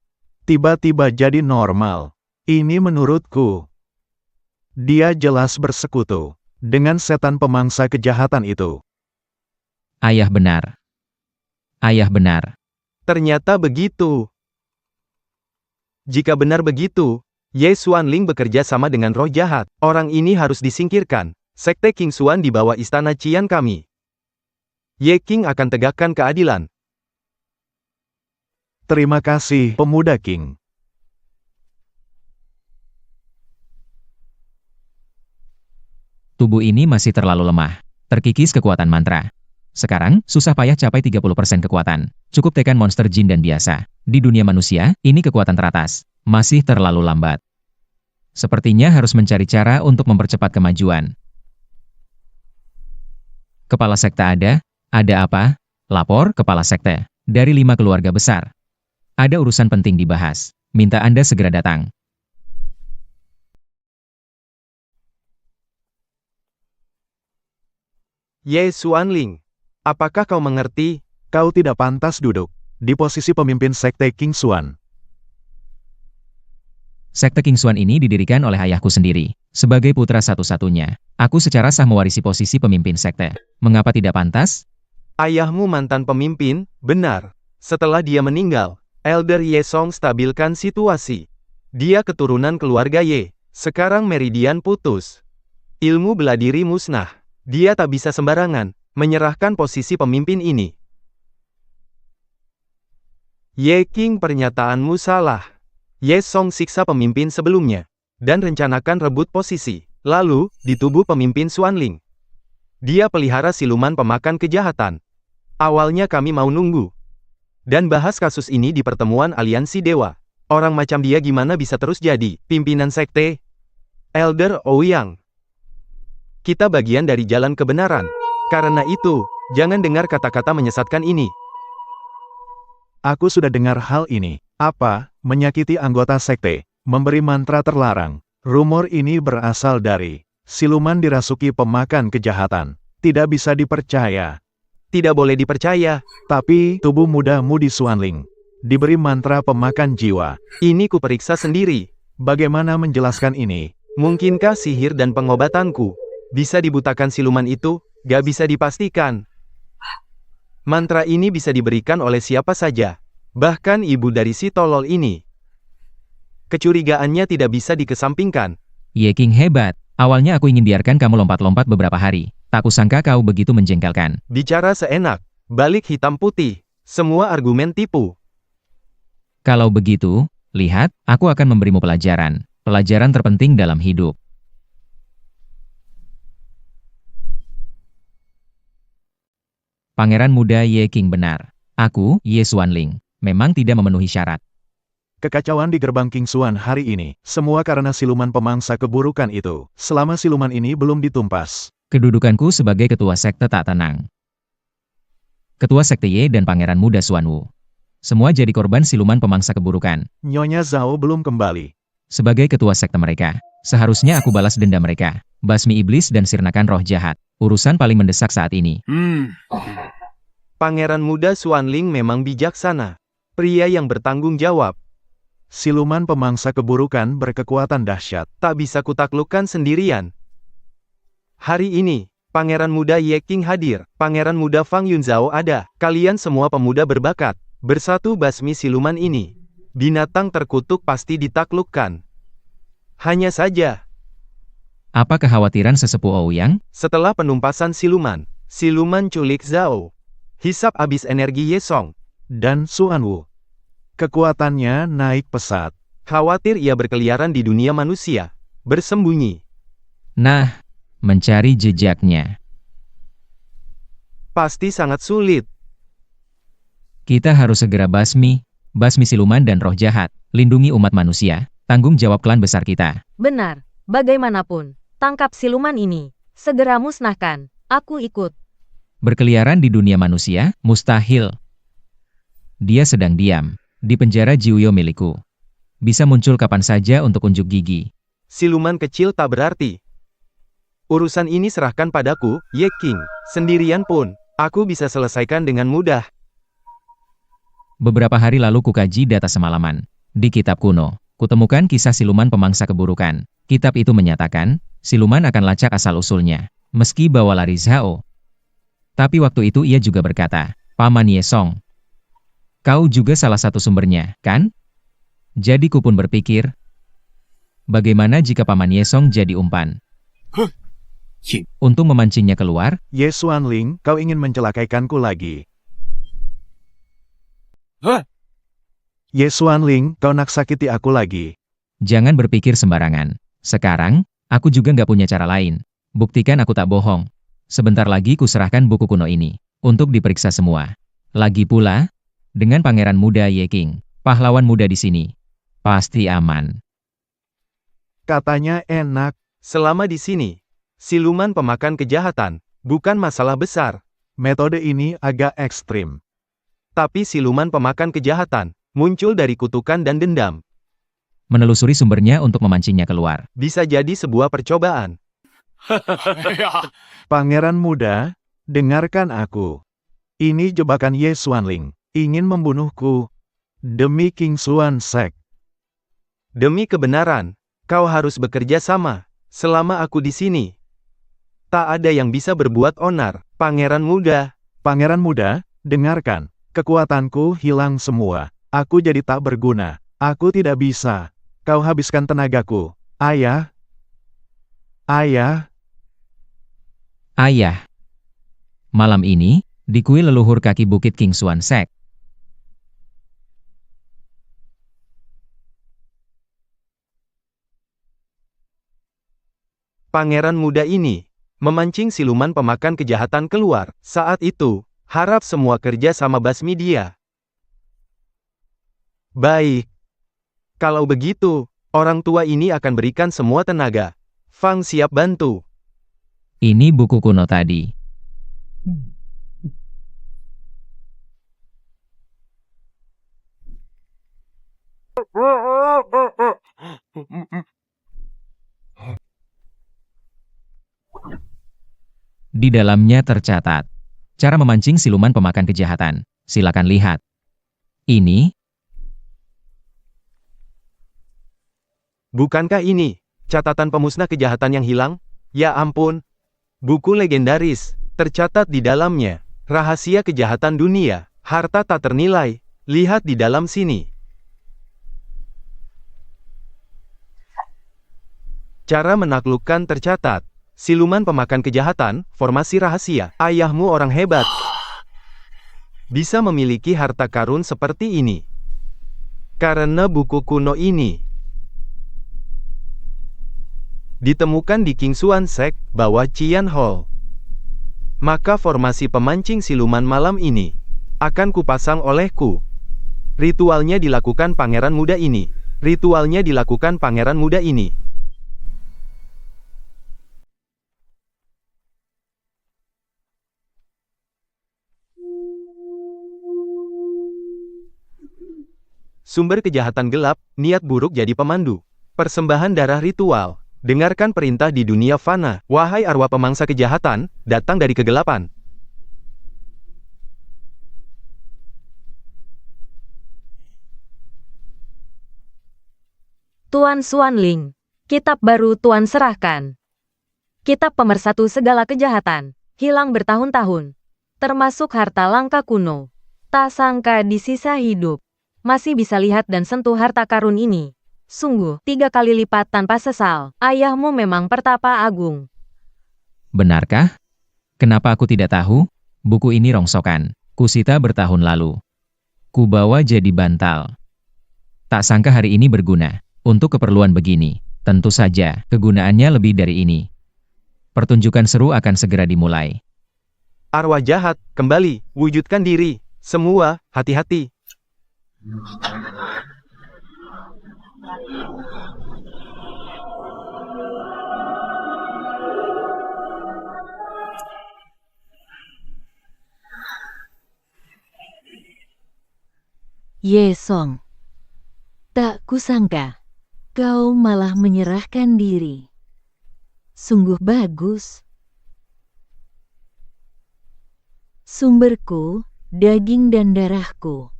Tiba-tiba jadi normal. Ini menurutku. Dia jelas bersekutu dengan setan pemangsa kejahatan itu. Ayah benar. Ayah benar. Ternyata begitu. Jika benar begitu, Ye Xuanling bekerja sama dengan roh jahat. Orang ini harus disingkirkan. Sekte King Xuan di bawah istana Qian kami. Ye King akan tegakkan keadilan. Terima kasih, pemuda King. Tubuh ini masih terlalu lemah. Terkikis kekuatan mantra. Sekarang, susah payah capai 30% kekuatan. Cukup tekan monster jin dan biasa. Di dunia manusia, ini kekuatan teratas. Masih terlalu lambat. Sepertinya harus mencari cara untuk mempercepat kemajuan. Kepala sekte ada? Ada apa? Lapor kepala sekte. Dari 5 keluarga besar. Ada urusan penting dibahas. Minta Anda segera datang. Ye Xuanling, apakah kau mengerti? Kau tidak pantas duduk di posisi pemimpin sekte King Xuan. Sekte King Xuan ini didirikan oleh ayahku sendiri. Sebagai putra satu-satunya, aku secara sah mewarisi posisi pemimpin sekte. Mengapa tidak pantas? Ayahmu mantan pemimpin, benar. Setelah dia meninggal, Elder Ye Song stabilkan situasi. Dia keturunan keluarga Ye. Sekarang meridian putus. Ilmu bela diri musnah. Dia tak bisa sembarangan menyerahkan posisi pemimpin ini. Ye King, pernyataanmu salah. Ye Song siksa pemimpin sebelumnya dan rencanakan rebut posisi. Lalu, di tubuh pemimpin Xuanling, dia pelihara siluman pemakan kejahatan. Awalnya kami mau nunggu dan bahas kasus ini di pertemuan aliansi dewa. Orang macam dia gimana bisa terus jadi pimpinan sekte? Elder Ouyang, kita bagian dari jalan kebenaran. Karena itu, jangan dengar kata-kata menyesatkan ini. Aku sudah dengar hal ini. Apa, menyakiti anggota sekte, memberi mantra terlarang. Rumor ini berasal dari siluman dirasuki pemakan kejahatan. Tidak bisa dipercaya. Tidak boleh dipercaya. Tapi, tubuh muda-mudi Xuanling diberi mantra pemakan jiwa. Ini kuperiksa sendiri. Bagaimana menjelaskan ini? Mungkinkah sihir dan pengobatanku bisa dibutakan siluman itu? Gak bisa dipastikan. Mantra ini bisa diberikan oleh siapa saja. Bahkan ibu dari si tolol ini. Kecurigaannya tidak bisa dikesampingkan. Ye King hebat. Awalnya aku ingin biarkan kamu lompat-lompat beberapa hari. Tak kusangka kau begitu menjengkelkan. Bicara seenak. Balik hitam putih. Semua argumen tipu. Kalau begitu, lihat, aku akan memberimu pelajaran. Pelajaran terpenting dalam hidup. Pangeran muda Ye King benar. Aku, Ye Xuanling, memang tidak memenuhi syarat. Kekacauan di gerbang King Xuan hari ini, semua karena siluman pemangsa keburukan itu. Selama siluman ini belum ditumpas, Kedudukanku sebagai ketua sekte tak tenang. Ketua sekte Ye dan pangeran muda Xuanwu. Semua jadi korban siluman pemangsa keburukan. Nyonya Zhao belum kembali. Sebagai ketua sekte mereka, seharusnya aku balas dendam mereka. Basmi iblis dan sirnakan roh jahat. Urusan paling mendesak saat ini. Pangeran muda Xuanling memang bijaksana. Pria yang bertanggung jawab. Siluman pemangsa keburukan berkekuatan dahsyat. Tak bisa kutaklukkan sendirian. Hari ini, Pangeran muda Ye King hadir. Pangeran muda Fang Yunzhao ada. Kalian semua pemuda berbakat. Bersatu basmi siluman ini. Binatang terkutuk pasti ditaklukkan. Hanya saja, Apa kekhawatiran sesepuh Ouyang? setelah penumpasan siluman culik Zhao, hisap habis energi Ye Song. Dan Xuanwu, kekuatannya naik pesat. Khawatir ia berkeliaran di dunia manusia, bersembunyi. Nah, mencari jejaknya. Pasti sangat sulit. Kita harus segera basmi siluman dan roh jahat. Lindungi umat manusia. Tanggung jawab klan besar kita. Benar, bagaimanapun, tangkap siluman ini. Segera musnahkan. Aku ikut. Berkeliaran di dunia manusia, mustahil. Dia sedang diam. Di penjara Jiuyo milikku. Bisa muncul kapan saja untuk unjuk gigi. Siluman kecil tak berarti. Urusan ini serahkan padaku, Ye King. Sendirian pun, aku bisa selesaikan dengan mudah. Beberapa hari lalu kukaji data semalaman. Di kitab kuno, Kutemukan kisah siluman pemangsa keburukan. Kitab itu menyatakan, siluman akan lacak asal-usulnya, meski bawa lari Zhao. Tapi waktu itu ia juga berkata, Paman Yesong, kau juga salah satu sumbernya, kan? Jadi ku pun berpikir, bagaimana jika Paman Yesong jadi umpan? Untuk memancingnya keluar, Ye Xuanling, kau ingin mencelakaikanku lagi. Ye Xuanling, kau nak sakiti aku lagi. jangan berpikir sembarangan. Sekarang, aku juga nggak punya cara lain. Buktikan aku tak bohong. Sebentar lagi ku serahkan buku kuno ini, untuk diperiksa semua. Lagi pula, dengan pangeran muda Ye King, pahlawan muda di sini, pasti aman. Katanya enak. Selama di sini, siluman pemakan kejahatan, bukan masalah besar. Metode ini agak ekstrim. Tapi siluman pemakan kejahatan, muncul dari kutukan dan dendam. Menelusuri sumbernya untuk memancingnya keluar. Bisa jadi sebuah percobaan. Pangeran muda, dengarkan aku. Ini jebakan Ye Xuanling, ingin membunuhku. Demi King Xuan Sek. Demi kebenaran, kau harus bekerja sama. Selama aku di sini, tak ada yang bisa berbuat onar. Pangeran muda, Pangeran muda, dengarkan. Kekuatanku hilang semua. Aku jadi tak berguna. Aku tidak bisa. Kau habiskan tenagaku. Ayah. Ayah. Ayah. Malam ini, di kuil leluhur kaki bukit King Xuan Sek. pangeran muda ini, memancing siluman pemakan kejahatan keluar. Saat itu, harap semua kerja sama basmi dia. Baik. Kalau begitu, orang tua ini akan berikan semua tenaga. Fang siap bantu. Ini buku kuno tadi. Di dalamnya tercatat, cara memancing siluman pemakan kejahatan. Silakan lihat. Ini, Bukankah ini catatan pemusnah kejahatan yang hilang? Ya ampun. Buku legendaris, tercatat di dalamnya. Rahasia kejahatan dunia, harta tak ternilai. Lihat di dalam sini. Cara menaklukkan tercatat. Siluman pemakan kejahatan, formasi rahasia. Ayahmu orang hebat. Bisa memiliki harta karun seperti ini. Karena buku kuno ini ditemukan di King Xuan Sek, bawah Qian Hall. Maka formasi pemancing siluman malam ini akan kupasang olehku. Ritualnya dilakukan pangeran muda ini. Ritualnya dilakukan pangeran muda ini. Sumber kejahatan gelap, niat buruk jadi pemandu. Persembahan darah ritual. Dengarkan perintah di dunia fana. Wahai arwah pemangsa kejahatan, datang dari kegelapan. Tuan Xuanling, kitab baru Tuan serahkan. Kitab pemersatu segala kejahatan, hilang bertahun-tahun. Termasuk harta langka kuno. Tak sangka di sisa hidup, masih bisa lihat dan sentuh harta karun ini. Sungguh, 3 kali lipat tanpa sesal. Ayahmu memang pertapa agung. benarkah? Kenapa aku tidak tahu? Buku ini rongsokan. Kusita bertahun lalu. Kubawa jadi bantal. Tak sangka hari ini berguna. Untuk keperluan begini. Tentu saja, kegunaannya lebih dari ini. Pertunjukan seru akan segera dimulai. Arwah jahat, kembali, wujudkan diri. Semua, hati-hati. Ye Song. Tak kusangka, kau malah menyerahkan diri. Sungguh bagus. Sumberku, daging dan darahku,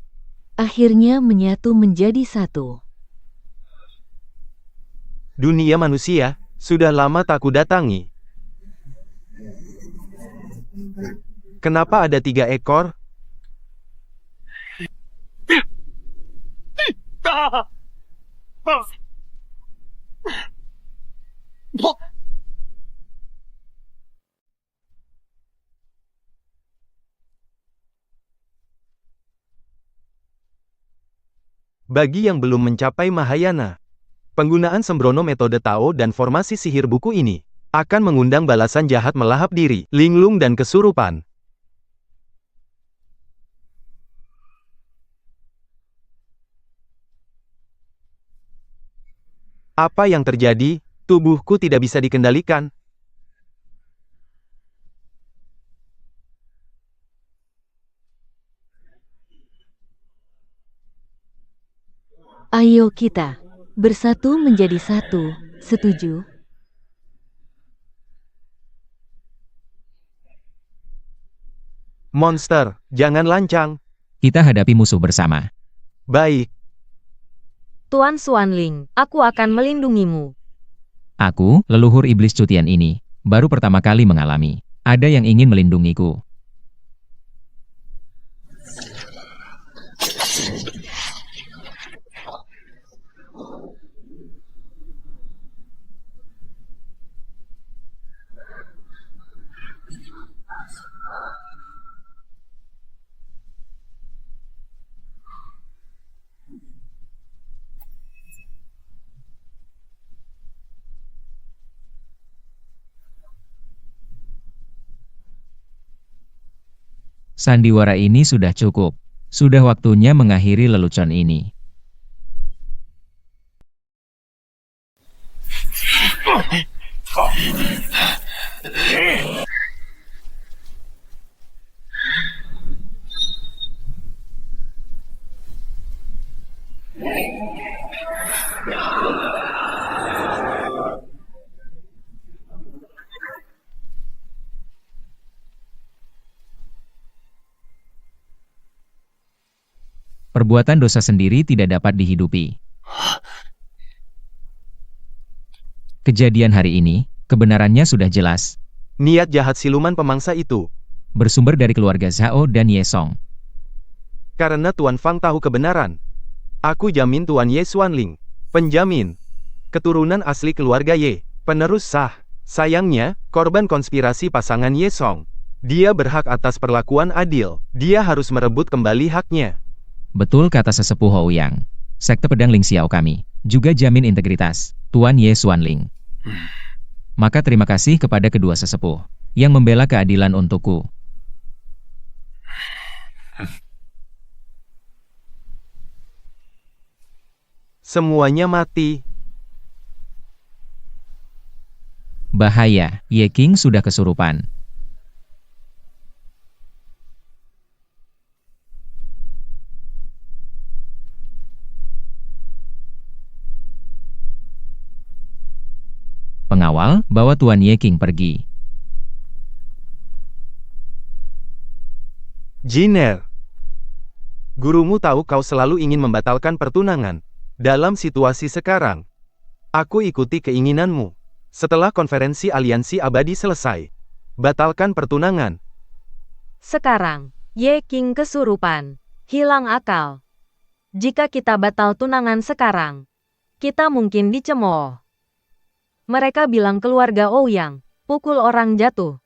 akhirnya menyatu menjadi satu. Dunia manusia, sudah lama tak kudatangi. Kenapa ada 3 ekor? Bagi yang belum mencapai Mahayana, penggunaan sembrono metode Tao dan formasi sihir buku ini akan mengundang balasan jahat melahap diri, linglung dan kesurupan. Apa yang terjadi? Tubuhku tidak bisa dikendalikan. Ayo kita bersatu menjadi satu, setuju? Monster, jangan lancang. Kita hadapi musuh bersama. Baik, Tuan Xuanling, aku akan melindungimu. Aku, leluhur iblis cutian ini, baru pertama kali mengalami. Ada yang ingin melindungiku. Sandiwara ini sudah cukup. Sudah waktunya mengakhiri lelucon ini. Perbuatan dosa sendiri tidak dapat dihidupi. Kejadian hari ini, kebenarannya sudah jelas. niat jahat siluman pemangsa itu. Bersumber dari keluarga Zhao dan Yesong. Karena Tuan Fang tahu kebenaran. Aku jamin Tuan Ye Xuanling. Penjamin. Keturunan asli keluarga Ye. Penerus sah. Sayangnya, korban konspirasi pasangan Ye Song. Dia berhak atas perlakuan adil. Dia harus merebut kembali haknya. Betul kata sesepuh Houyang. Sekte Pedang Ling Xiao kami juga jamin integritas Tuan Ye Xuanling. Maka terima kasih kepada kedua sesepuh yang membela keadilan untukku. Semuanya mati. Bahaya, Ye King sudah kesurupan. Pengawal, bawa Tuan Ye King pergi. Jiner. Gurumu tahu kau selalu ingin membatalkan pertunangan. Dalam situasi sekarang, aku ikuti keinginanmu. Setelah konferensi aliansi abadi selesai, batalkan pertunangan. Sekarang, Ye King kesurupan. Hilang akal. Jika kita batal tunangan sekarang, kita mungkin dicemooh. Mereka bilang keluarga Ouyang, pukul orang jatuh.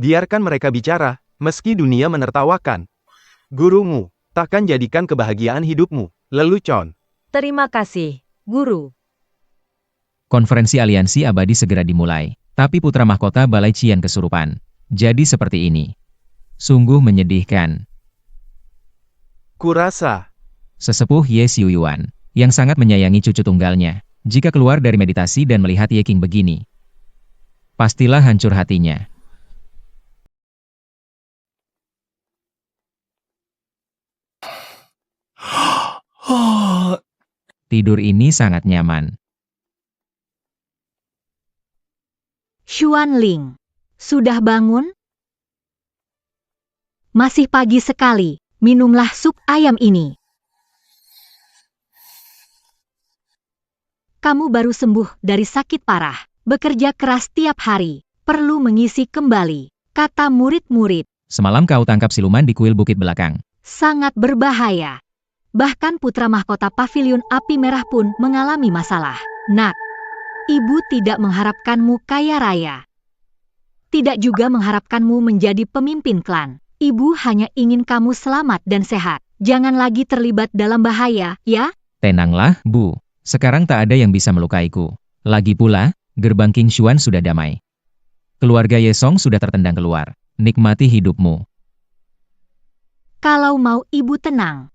Biarkan mereka bicara, meski dunia menertawakan. Gurumu, takkan jadikan kebahagiaan hidupmu, lelucon. Terima kasih, Guru. Konferensi aliansi abadi segera dimulai. Tapi putra mahkota Balai Qian kesurupan. Jadi seperti ini. Sungguh menyedihkan. Kurasa, Sesepuh Ye Xiuyuan, yang sangat menyayangi cucu tunggalnya, jika keluar dari meditasi dan melihat Ye King begini, pastilah hancur hatinya. Tidur ini sangat nyaman. Xuanling, sudah bangun? Masih pagi sekali, minumlah sup ayam ini. kamu baru sembuh dari sakit parah. Bekerja keras tiap hari, perlu mengisi kembali, kata murid-murid. Semalam kau tangkap siluman di kuil bukit belakang. Sangat berbahaya. Bahkan putra mahkota pavilion api merah pun mengalami masalah. Nak, ibu tidak mengharapkanmu kaya raya. Tidak juga mengharapkanmu menjadi pemimpin klan. Ibu hanya ingin kamu selamat dan sehat. Jangan lagi terlibat dalam bahaya, ya? Tenanglah, Bu. Sekarang tak ada yang bisa melukaiku. Lagi pula, gerbang King Xuan sudah damai. Keluarga Yesong sudah tertendang keluar. Nikmati hidupmu. Kalau mau ibu tenang,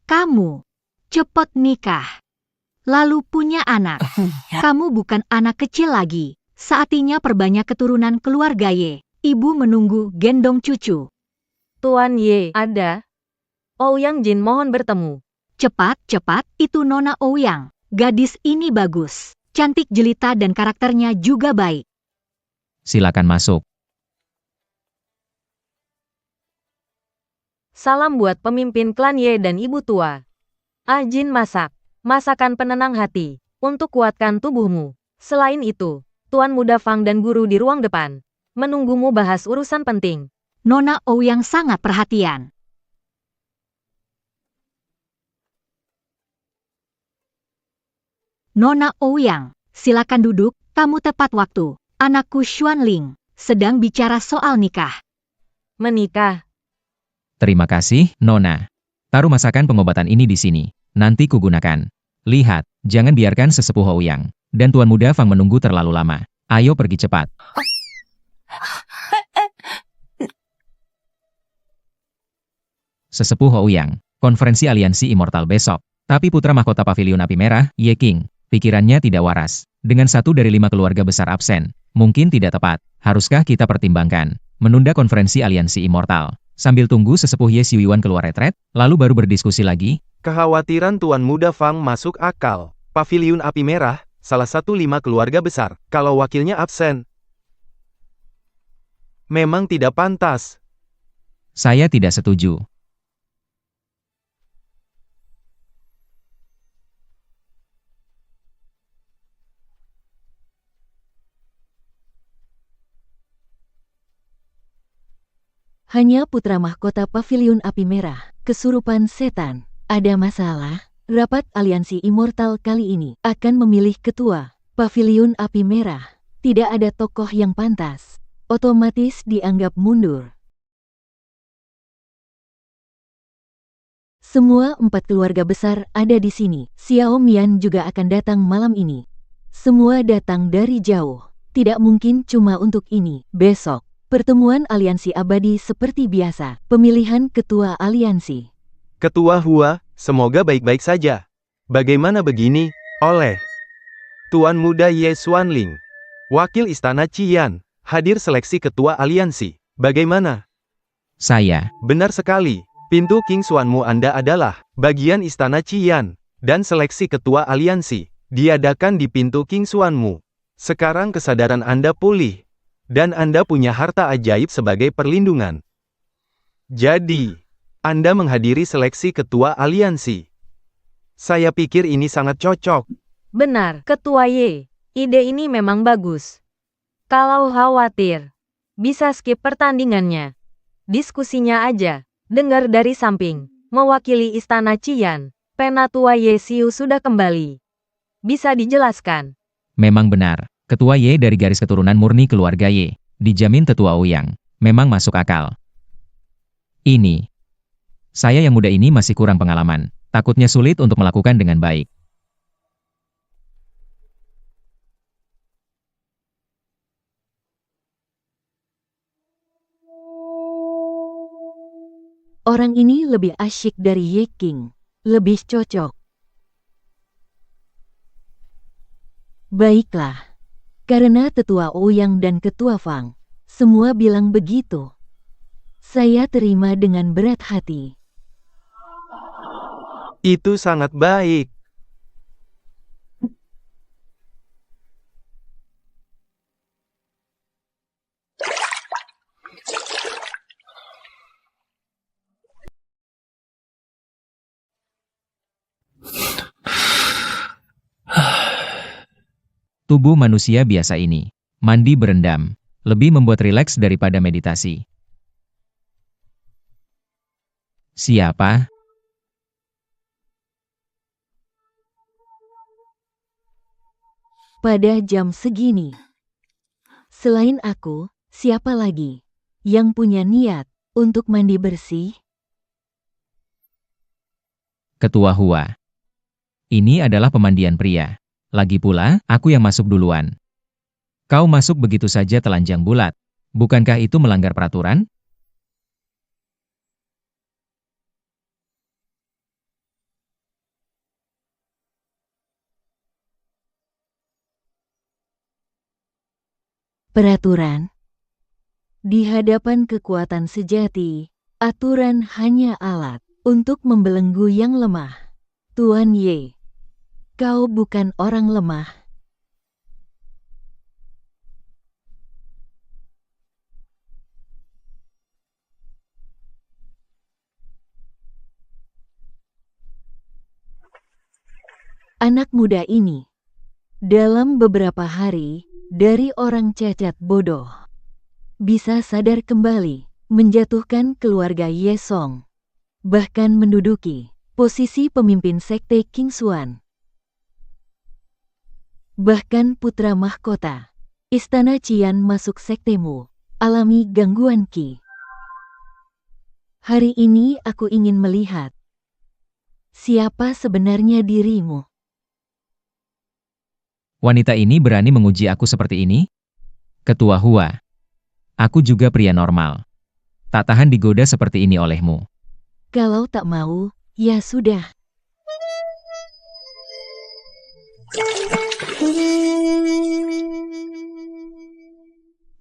kamu cepat nikah. Lalu punya anak. Kamu bukan anak kecil lagi. Saatnya perbanyak keturunan keluarga Ye. Ibu menunggu gendong cucu. Tuan Ye, ada. Ouyang Jin mohon bertemu. Cepat, itu Nona Ouyang. Gadis ini bagus. Cantik jelita dan karakternya juga baik. Silakan masuk. Salam buat pemimpin klan Ye dan ibu tua. Jin masak. Masakan penenang hati. Untuk kuatkan tubuhmu. Selain itu, Tuan Muda Fang dan guru di ruang depan. Menunggumu bahas urusan penting. Nona Ouyang sangat perhatian. Nona Ouyang, silakan duduk, kamu tepat waktu. Anakku Xuanling sedang bicara soal nikah. Menikah. Terima kasih, Nona. Taruh masakan pengobatan ini di sini. Nanti kugunakan. Lihat, jangan biarkan sesepuh Ouyang dan Tuan Muda Fang menunggu terlalu lama. Ayo pergi cepat. Sesepuh Ouyang, konferensi aliansi immortal besok. Tapi putra mahkota pavilion api merah, Ye King, pikirannya tidak waras. Dengan 1 dari 5 keluarga besar absen, mungkin tidak tepat. Haruskah kita pertimbangkan menunda konferensi aliansi immortal sambil tunggu sesepuh Ye Xiuyan keluar retret, lalu baru berdiskusi lagi? Kekhawatiran Tuan Muda Fang masuk akal. Pavilion api merah, salah satu 5 keluarga besar. Kalau wakilnya absen, memang tidak pantas. Saya tidak setuju. Hanya putra mahkota pavilion api merah, kesurupan setan. Ada masalah? Rapat aliansi immortal kali ini akan memilih ketua pavilion api merah. Tidak ada tokoh yang pantas. Otomatis dianggap mundur. Semua 4 keluarga besar ada di sini. Xiao Mian juga akan datang malam ini. Semua datang dari jauh. Tidak mungkin cuma untuk ini. Besok, pertemuan aliansi abadi seperti biasa. Pemilihan ketua aliansi. Ketua Hua, semoga baik-baik saja. Bagaimana begini? Oleh Tuan Muda Ye Xuanling, Wakil Istana Qian, hadir seleksi ketua aliansi. Bagaimana? Saya. Benar sekali. Pintu King Xuanmu Anda adalah bagian Istana Qian, dan seleksi ketua aliansi diadakan di pintu King Xuanmu. Sekarang kesadaran Anda pulih, dan Anda punya harta ajaib sebagai perlindungan. Jadi, Anda menghadiri seleksi ketua aliansi. Saya pikir ini sangat cocok. Benar, Ketua Ye. Ide ini memang bagus. Kalau khawatir, bisa skip pertandingannya. Diskusinya aja. Dengar dari samping, mewakili Istana Qian, Penatua Ye Xiu sudah kembali. Bisa dijelaskan? Memang benar. Ketua Ye dari garis keturunan murni keluarga Ye. Dijamin tetua Ouyang. Memang masuk akal. Ini. Saya yang muda ini masih kurang pengalaman. Takutnya sulit untuk melakukan dengan baik. Orang ini lebih asyik dari Ye King. Lebih cocok. Baiklah. Karena tetua Ouyang dan ketua Fang, semua bilang begitu. Saya terima dengan berat hati. Itu sangat baik. Tubuh manusia biasa ini, mandi berendam, lebih membuat rileks daripada meditasi. Siapa? Pada jam segini. Selain aku, siapa lagi yang punya niat untuk mandi bersih? Ketua Hua. Ini adalah pemandian pria. Lagi pula, aku yang masuk duluan. Kau masuk begitu saja telanjang bulat. Bukankah itu melanggar peraturan? Peraturan. Di hadapan kekuatan sejati, aturan hanya alat untuk membelenggu yang lemah. Tuan Ye, kau bukan orang lemah. Anak muda ini, dalam beberapa hari, dari orang cacat bodoh, bisa sadar kembali, menjatuhkan keluarga Ye Song, bahkan menduduki posisi pemimpin sekte King Xuan. Bahkan putra mahkota, Istana Qian masuk sektemu, alami gangguan Qi. Hari ini aku ingin melihat, siapa sebenarnya dirimu. Wanita ini berani menguji aku seperti ini? Ketua Hua. Aku juga pria normal. Tak tahan digoda seperti ini olehmu. Kalau tak mau, ya sudah.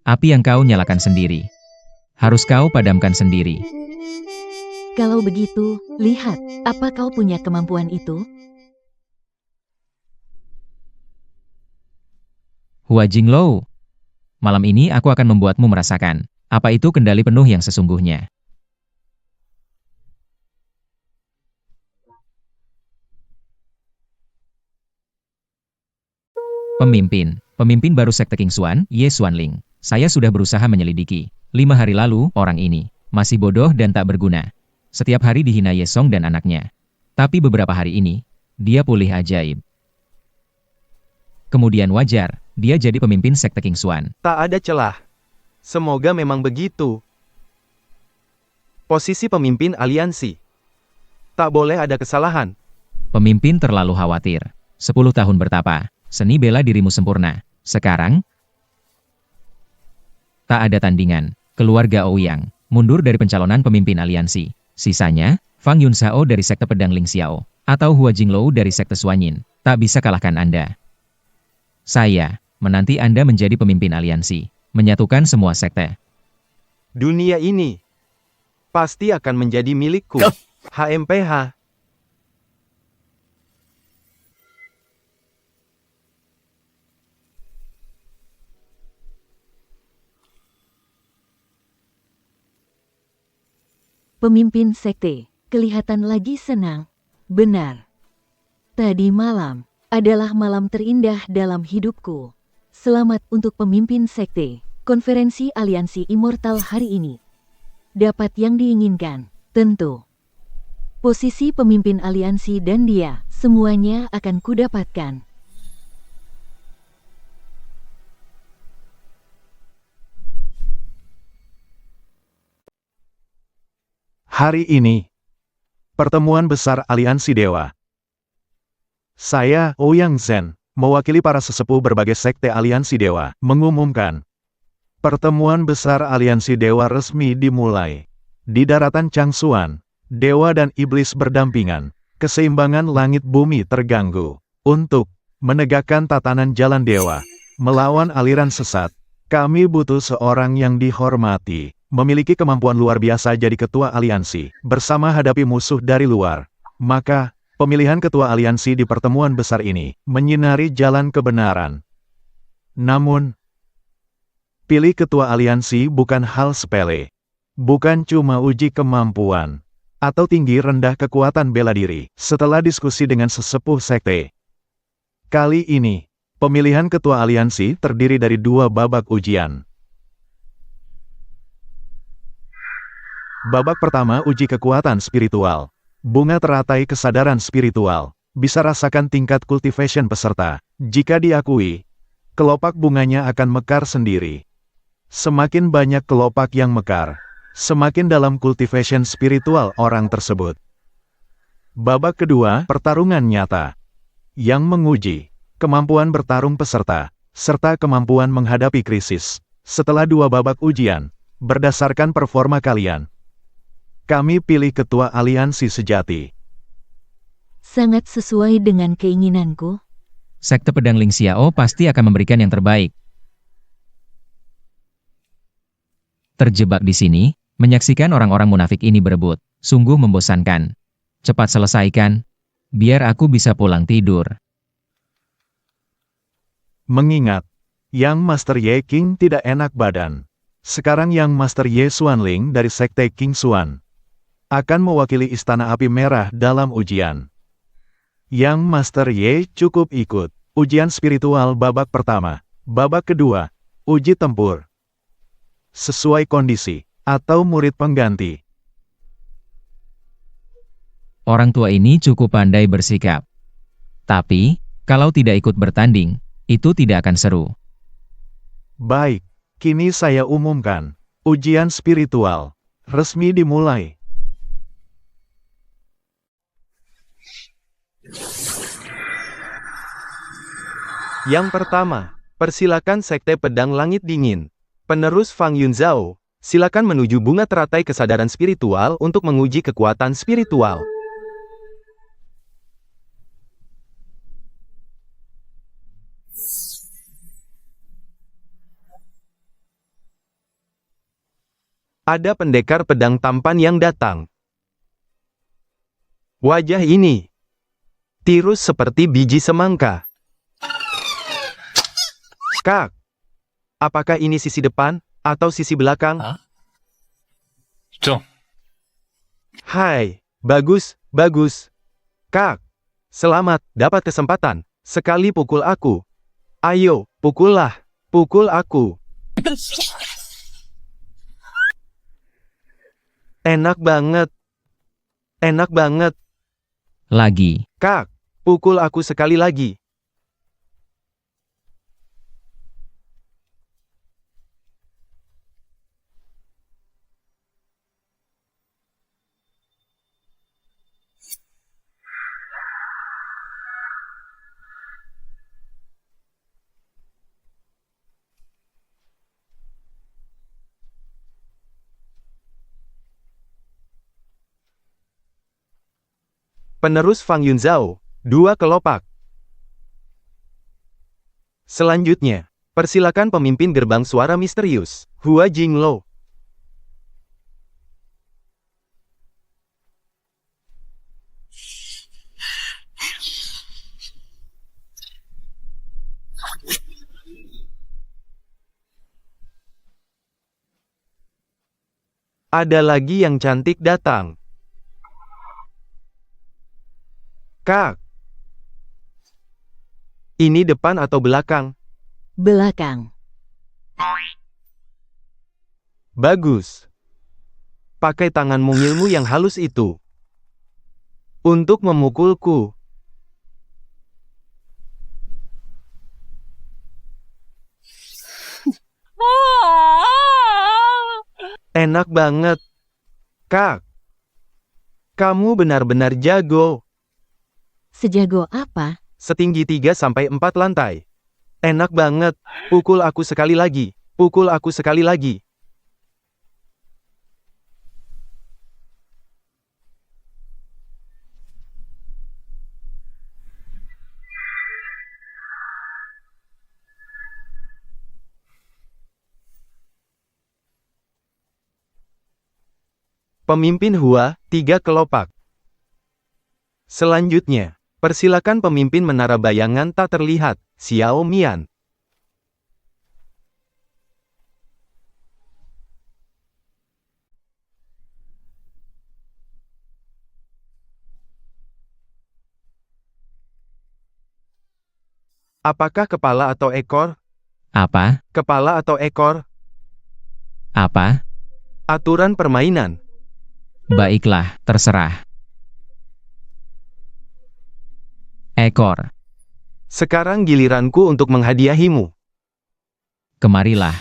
Api yang kau nyalakan sendiri, harus kau padamkan sendiri. Kalau begitu, lihat, apa kau punya kemampuan itu? Hua Jinglou. Malam ini aku akan membuatmu merasakan, apa itu kendali penuh yang sesungguhnya. Pemimpin baru sekte King Xuan, Ye Xuanling. Saya sudah berusaha menyelidiki. 5 hari lalu, orang ini masih bodoh dan tak berguna. Setiap hari dihina Ye Song dan anaknya. Tapi beberapa hari ini, dia pulih ajaib. Kemudian wajar, dia jadi pemimpin sekte King Xuan. Tak ada celah. Semoga memang begitu. Posisi pemimpin aliansi. Tak boleh ada kesalahan. Pemimpin terlalu khawatir. 10 tahun bertapa, seni bela dirimu sempurna. Sekarang, tak ada tandingan. Keluarga Ouyang mundur dari pencalonan pemimpin aliansi. Sisanya, Fang Yunsao dari sekte pedang Ling Xiao, atau Hua Jinglou dari sekte Suanyin, tak bisa kalahkan Anda. Saya menanti Anda menjadi pemimpin aliansi, menyatukan semua sekte. Dunia ini pasti akan menjadi milikku. HMPH. Pemimpin sekte, kelihatan lagi senang. Benar. Tadi malam adalah malam terindah dalam hidupku. Selamat untuk pemimpin sekte. Konferensi Aliansi Immortal hari ini. Dapat yang diinginkan, tentu. Posisi pemimpin aliansi dan dia, semuanya akan kudapatkan. Hari ini, pertemuan besar Aliansi Dewa. Saya, Ouyang Zhen, mewakili para sesepuh berbagai sekte Aliansi Dewa, mengumumkan pertemuan besar Aliansi Dewa resmi dimulai. Di daratan Changsuan, Dewa dan Iblis berdampingan, keseimbangan langit bumi terganggu. Untuk menegakkan tatanan jalan Dewa, melawan aliran sesat, kami butuh seorang yang dihormati, memiliki kemampuan luar biasa jadi ketua aliansi, bersama hadapi musuh dari luar. Maka, pemilihan ketua aliansi di pertemuan besar ini, menyinari jalan kebenaran. Namun, pilih ketua aliansi bukan hal sepele. Bukan cuma uji kemampuan, atau tinggi rendah kekuatan bela diri. Setelah diskusi dengan sesepuh sekte, kali ini, Pemilihan ketua aliansi terdiri dari 2 babak ujian. Babak pertama uji kekuatan spiritual. Bunga teratai kesadaran spiritual. Bisa rasakan tingkat cultivation peserta. Jika diakui, kelopak bunganya akan mekar sendiri. Semakin banyak kelopak yang mekar, semakin dalam cultivation spiritual orang tersebut. Babak kedua, pertarungan nyata. Yang menguji kemampuan bertarung peserta, serta kemampuan menghadapi krisis. Setelah 2 babak ujian, berdasarkan performa kalian, kami pilih ketua aliansi sejati. Sangat sesuai dengan keinginanku. Sekte Pedang Ling Xiao pasti akan memberikan yang terbaik. Terjebak di sini, menyaksikan orang-orang munafik ini berebut, sungguh membosankan. Cepat selesaikan, biar aku bisa pulang tidur. Mengingat, Yang Master Ye King tidak enak badan. Sekarang Yang Master Ye Xuanling dari Sekte King Xuan akan mewakili Istana Api Merah dalam ujian. Yang Master Ye cukup ikut ujian spiritual babak pertama. Babak kedua, uji tempur. Sesuai kondisi, atau murid pengganti. Orang tua ini cukup pandai bersikap. Tapi, kalau tidak ikut bertanding, itu tidak akan seru. Baik, kini saya umumkan. Ujian spiritual resmi dimulai. Yang pertama, persilakan Sekte Pedang Langit Dingin. Penerus Fang Yunzhao, silakan menuju bunga teratai kesadaran spiritual untuk menguji kekuatan spiritual. Ada pendekar pedang tampan yang datang. Wajah ini tirus seperti biji semangka. Kak, apakah ini sisi depan atau sisi belakang? Hai, bagus, bagus. Kak, selamat, dapat kesempatan. Sekali pukul aku. Ayo, pukullah, pukul aku. Enak banget. Enak banget. Lagi. Kak, pukul aku sekali lagi. Penerus Fang Yunzhao, 2 kelopak. Selanjutnya, persilakan pemimpin gerbang suara misterius, Hua Jinglo. Ada lagi yang cantik datang. Kak, ini depan atau belakang? Belakang. Bagus. Pakai tangan mungilmu yang halus itu untuk memukulku. Enak banget. Kak, kamu benar-benar jago. Sejago apa? Setinggi 3-4 lantai. Enak banget. Pukul aku sekali lagi. Pukul aku sekali lagi. Pemimpin Hua, 3 kelopak. Selanjutnya, persilakan pemimpin menara bayangan tak terlihat, Xiao Mian. Apakah kepala atau ekor? Apa? Kepala atau ekor? Apa? Aturan permainan. Baiklah, terserah. Ekor. Sekarang giliranku untuk menghadiahimu. Kemarilah.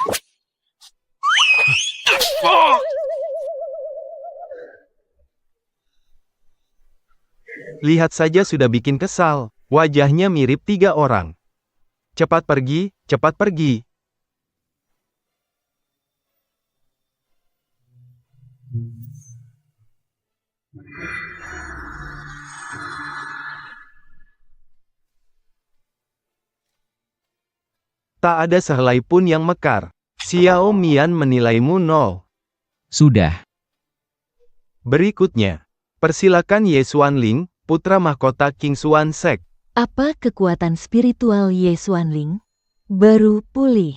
Lihat saja sudah bikin kesal. Wajahnya mirip 3 orang. Cepat pergi, cepat pergi. Tak ada sehelai pun yang mekar. Xiao Mian menilaimu 0. Sudah. Berikutnya, persilakan Ye Xuanling, putra mahkota King Xuan Sek. Apa kekuatan spiritual Ye Xuanling? Baru pulih.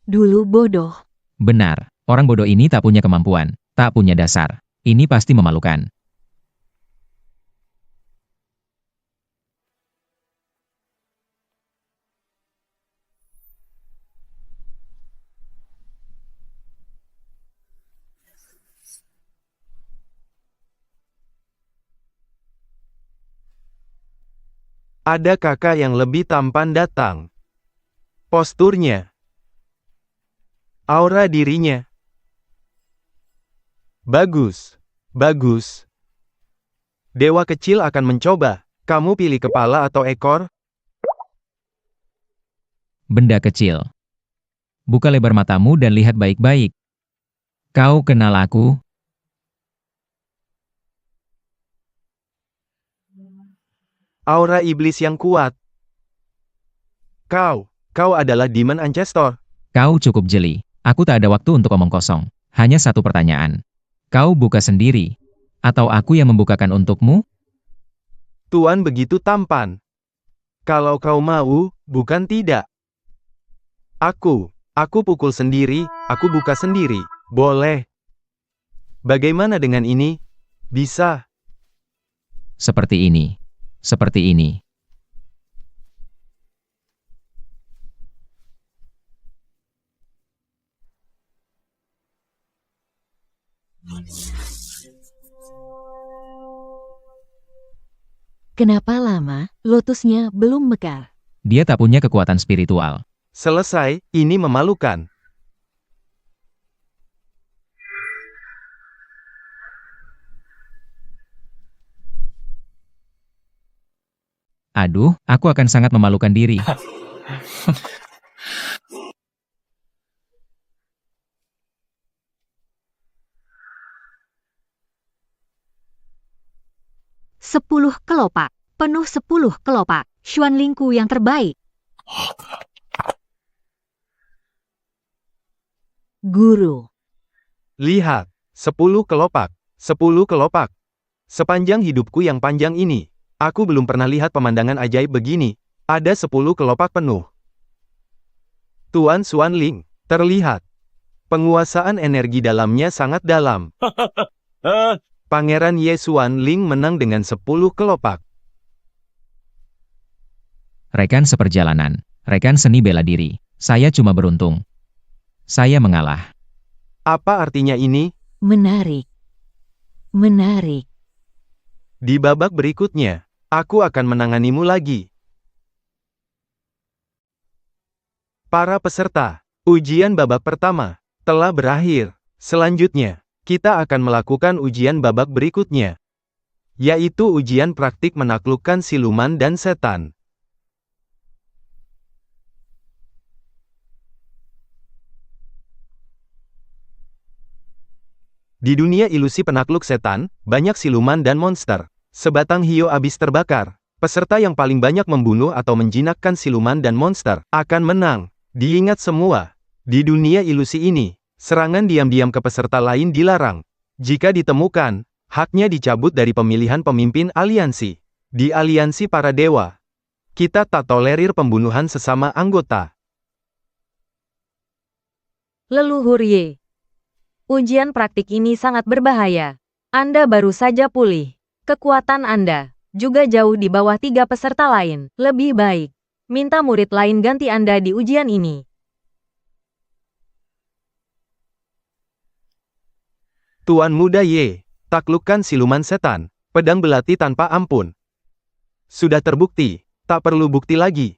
Dulu bodoh. Benar. Orang bodoh ini tak punya kemampuan. Tak punya dasar. Ini pasti memalukan. Ada kakak yang lebih tampan datang. Posturnya. Aura dirinya. Bagus. Bagus. Dewa kecil akan mencoba. Kamu pilih kepala atau ekor? Benda kecil. Buka lebar matamu dan lihat baik-baik. Kau kenal aku? Aura iblis yang kuat. Kau adalah Demon Ancestor. Kau cukup jeli. Aku tak ada waktu untuk omong kosong. Hanya satu pertanyaan. Kau buka sendiri? Atau aku yang membukakan untukmu? Tuan begitu tampan. Kalau kau mau, bukan tidak. Aku pukul sendiri, aku buka sendiri. Boleh. Bagaimana dengan ini? Bisa. Seperti ini. Seperti ini. Kenapa lama? Lotusnya belum mekar. Dia tak punya kekuatan spiritual. Selesai, ini memalukan. Aduh, aku akan sangat memalukan diri. Sepuluh kelopak. Penuh 10 kelopak. Xuanlingku yang terbaik. Guru. Lihat, 10 kelopak. 10 kelopak. Sepanjang hidupku yang panjang ini, aku belum pernah lihat pemandangan ajaib begini. Ada 10 kelopak penuh. Tuan Xuanling, terlihat. Penguasaan energi dalamnya sangat dalam. Pangeran Ye Xuanling menang dengan 10 kelopak. Rekan seperjalanan. Rekan seni bela diri. Saya cuma beruntung. Saya mengalah. Apa artinya ini? Menarik. Menarik. Di babak berikutnya, aku akan menanganimu lagi. Para peserta, ujian babak pertama telah berakhir. Selanjutnya, kita akan melakukan ujian babak berikutnya, yaitu ujian praktik menaklukkan siluman dan setan. Di dunia ilusi penakluk setan, banyak siluman dan monster. Sebatang hiu habis terbakar. Peserta yang paling banyak membunuh atau menjinakkan siluman dan monster akan menang. Diingat semua, di dunia ilusi ini, serangan diam-diam ke peserta lain dilarang. Jika ditemukan, haknya dicabut dari pemilihan pemimpin aliansi. Di aliansi para dewa, kita tak tolerir pembunuhan sesama anggota. Leluhur Ye. Ujian praktik ini sangat berbahaya. Anda baru saja pulih. Kekuatan Anda juga jauh di bawah 3 peserta lain. Lebih baik Minta murid lain ganti Anda di ujian ini. Tuan Muda Ye, taklukkan siluman setan, pedang belati tanpa ampun. Sudah terbukti, tak perlu bukti lagi.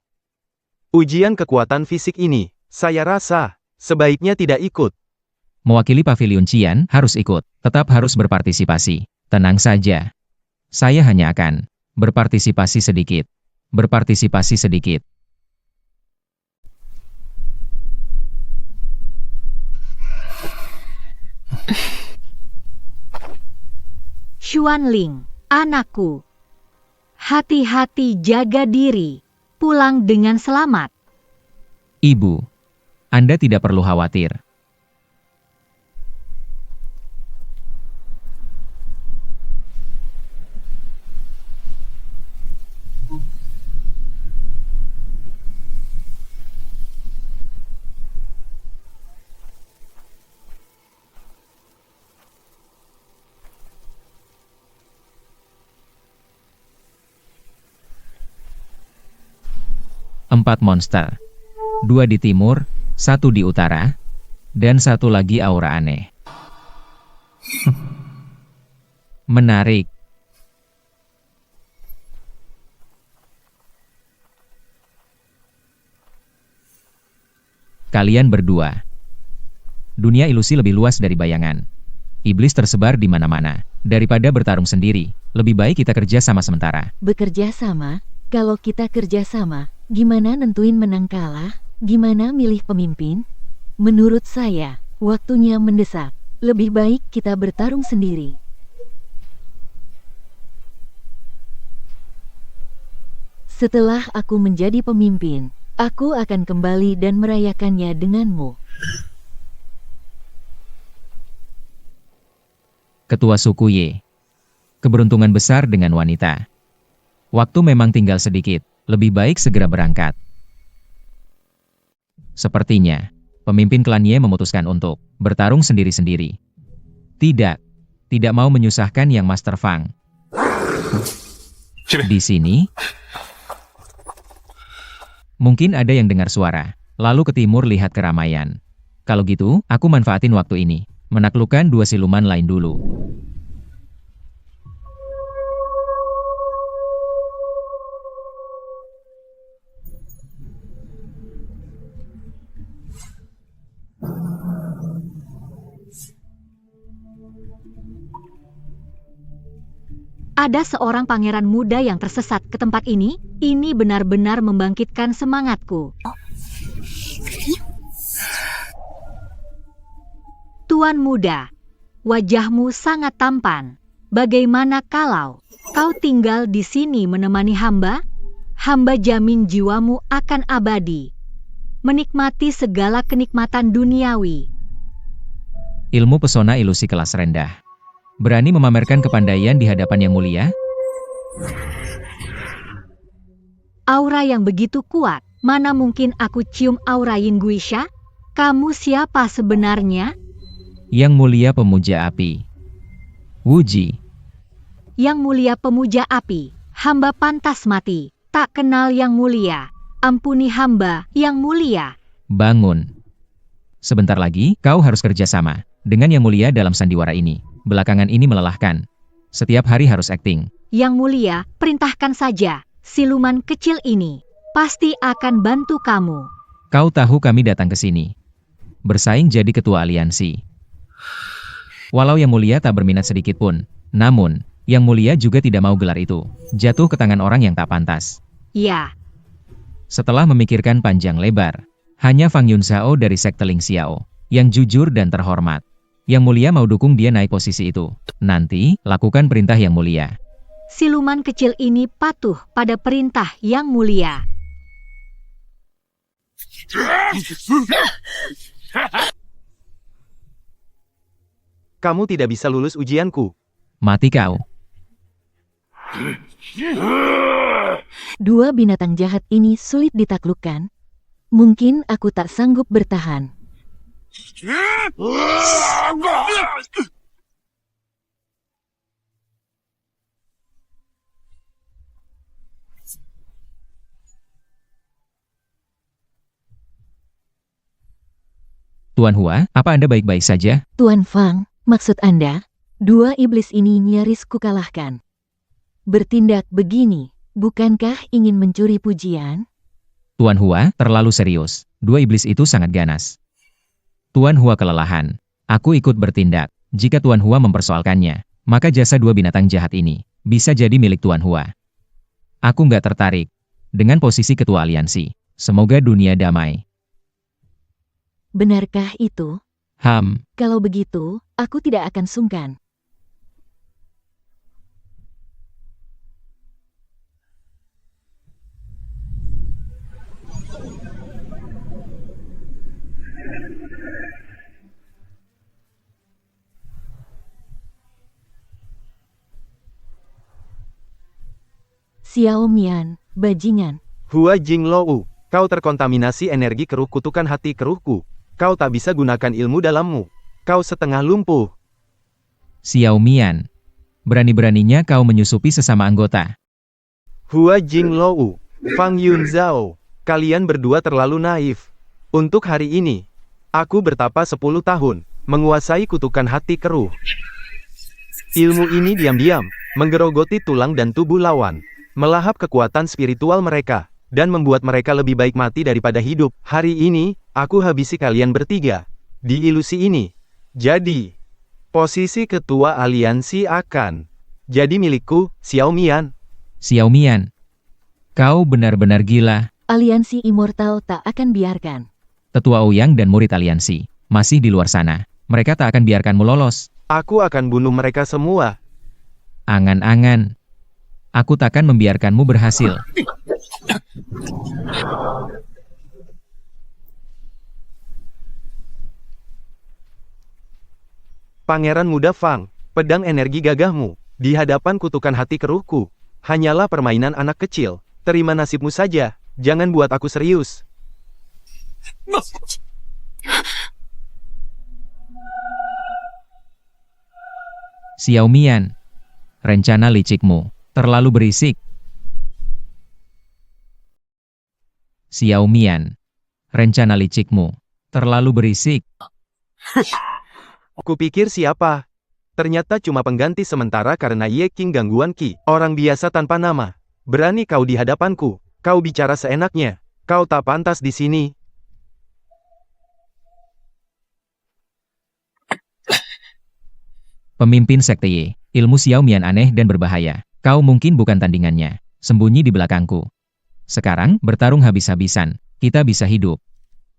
Ujian kekuatan fisik ini, saya rasa, sebaiknya tidak ikut. Mewakili Pavilion Qian harus ikut, tetap harus berpartisipasi. Tenang saja. Saya hanya akan berpartisipasi sedikit. Berpartisipasi sedikit. Xuanling, anakku. Hati-hati jaga diri. Pulang dengan selamat. Ibu, Anda tidak perlu khawatir. Empat monster. 2 di timur, 1 di utara, dan 1 lagi aura aneh. Menarik. Kalian berdua. Dunia ilusi lebih luas dari bayangan. Iblis tersebar di mana-mana. Daripada bertarung sendiri, lebih baik kita kerja sama sementara. Bekerja sama? Kalau kita kerja sama, gimana nentuin menang kalah? Gimana milih pemimpin? Menurut saya, waktunya mendesak. Lebih baik kita bertarung sendiri. Setelah aku menjadi pemimpin, aku akan kembali dan merayakannya denganmu. Ketua suku Ye. Keberuntungan besar dengan wanita. Waktu memang tinggal sedikit, lebih baik segera berangkat. Sepertinya, pemimpin klan Ye memutuskan untuk bertarung sendiri-sendiri. Tidak mau menyusahkan Yang Master Fang. Di sini, mungkin ada yang dengar suara, lalu ke timur lihat keramaian. Kalau gitu, aku manfaatin waktu ini, menaklukkan 2 siluman lain dulu. Ada seorang pangeran muda yang tersesat ke tempat ini benar-benar membangkitkan semangatku. Tuan muda, wajahmu sangat tampan. Bagaimana kalau kau tinggal di sini menemani hamba? Hamba jamin jiwamu akan abadi. Menikmati segala kenikmatan duniawi. Ilmu pesona ilusi kelas rendah. Berani memamerkan kepandaian di hadapan Yang Mulia? Aura yang begitu kuat, mana mungkin aku cium aura Yin Guisha? Kamu siapa sebenarnya? Yang Mulia Pemuja Api. Wuji. Yang Mulia Pemuja Api, hamba pantas mati. Tak kenal Yang Mulia. Ampuni hamba, Yang Mulia. Bangun. Sebentar lagi, kau harus kerjasama dengan Yang Mulia dalam sandiwara ini. Belakangan ini melelahkan. Setiap hari harus akting. Yang Mulia, perintahkan saja. Siluman kecil ini pasti akan bantu kamu. Kau tahu kami datang ke sini bersaing jadi ketua aliansi. Walau Yang Mulia tak berminat sedikit pun, namun Yang Mulia juga tidak mau gelar itu jatuh ke tangan orang yang tak pantas. Ya. Setelah memikirkan panjang lebar, hanya Fang Yunzhao dari sekte Ling Xiao yang jujur dan terhormat. Yang Mulia mau dukung dia naik posisi itu. Nanti, lakukan perintah Yang Mulia. Siluman kecil ini patuh pada perintah Yang Mulia. Kamu tidak bisa lulus ujianku. Mati kau. 2 binatang jahat ini sulit ditaklukkan. Mungkin aku tak sanggup bertahan. Tuan Hua, apa Anda baik-baik saja? Tuan Fang, maksud Anda, dua iblis ini nyaris kukalahkan. Bertindak begini, bukankah ingin mencuri pujian? Tuan Hua, terlalu serius. Dua iblis itu sangat ganas. Tuan Hua kelelahan. Aku ikut bertindak. Jika Tuan Hua mempersoalkannya, maka jasa dua binatang jahat ini bisa jadi milik Tuan Hua. Aku nggak tertarik dengan posisi ketua aliansi. Semoga dunia damai. Benarkah itu? Kalau begitu, aku tidak akan sungkan. Xiao Mian, bajingan. Hua Jinglou, kau terkontaminasi energi keruh kutukan hati keruhku. Kau tak bisa gunakan ilmu dalammu. Kau setengah lumpuh. Xiao Mian, berani-beraninya kau menyusupi sesama anggota. Hua Jinglou, Fang Yunzhao, kalian berdua terlalu naif. Untuk hari ini, aku bertapa 10 tahun, menguasai kutukan hati keruh. Ilmu ini diam-diam, menggerogoti tulang dan tubuh lawan, melahap kekuatan spiritual mereka, dan membuat mereka lebih baik mati daripada hidup. Hari ini, aku habisi kalian bertiga di ilusi ini. Jadi, posisi ketua aliansi akan jadi milikku, Xiao Mian. Xiao Mian, kau benar-benar gila. Aliansi Immortal tak akan biarkan. Tetua Ouyang dan murid aliansi masih di luar sana. Mereka tak akan biarkanmu lolos. Aku akan bunuh mereka semua. Angan-angan. Aku takkan membiarkanmu berhasil. Pangeran muda Fang, pedang energi gagahmu, di hadapan kutukan hati keruhku, hanyalah permainan anak kecil. Terima nasibmu saja, jangan buat aku serius. Xiao Mian, rencana licikmu terlalu berisik. Xiao Mian, rencana licikmu terlalu berisik. Kupikir siapa? Ternyata cuma pengganti sementara karena Ye King gangguan Ki, orang biasa tanpa nama. Berani kau di hadapanku, kau bicara seenaknya, kau tak pantas di sini. Pemimpin Sekte Ye, ilmu Xiao Mian aneh dan berbahaya. Kau mungkin bukan tandingannya, sembunyi di belakangku. Sekarang, bertarung habis-habisan, kita bisa hidup.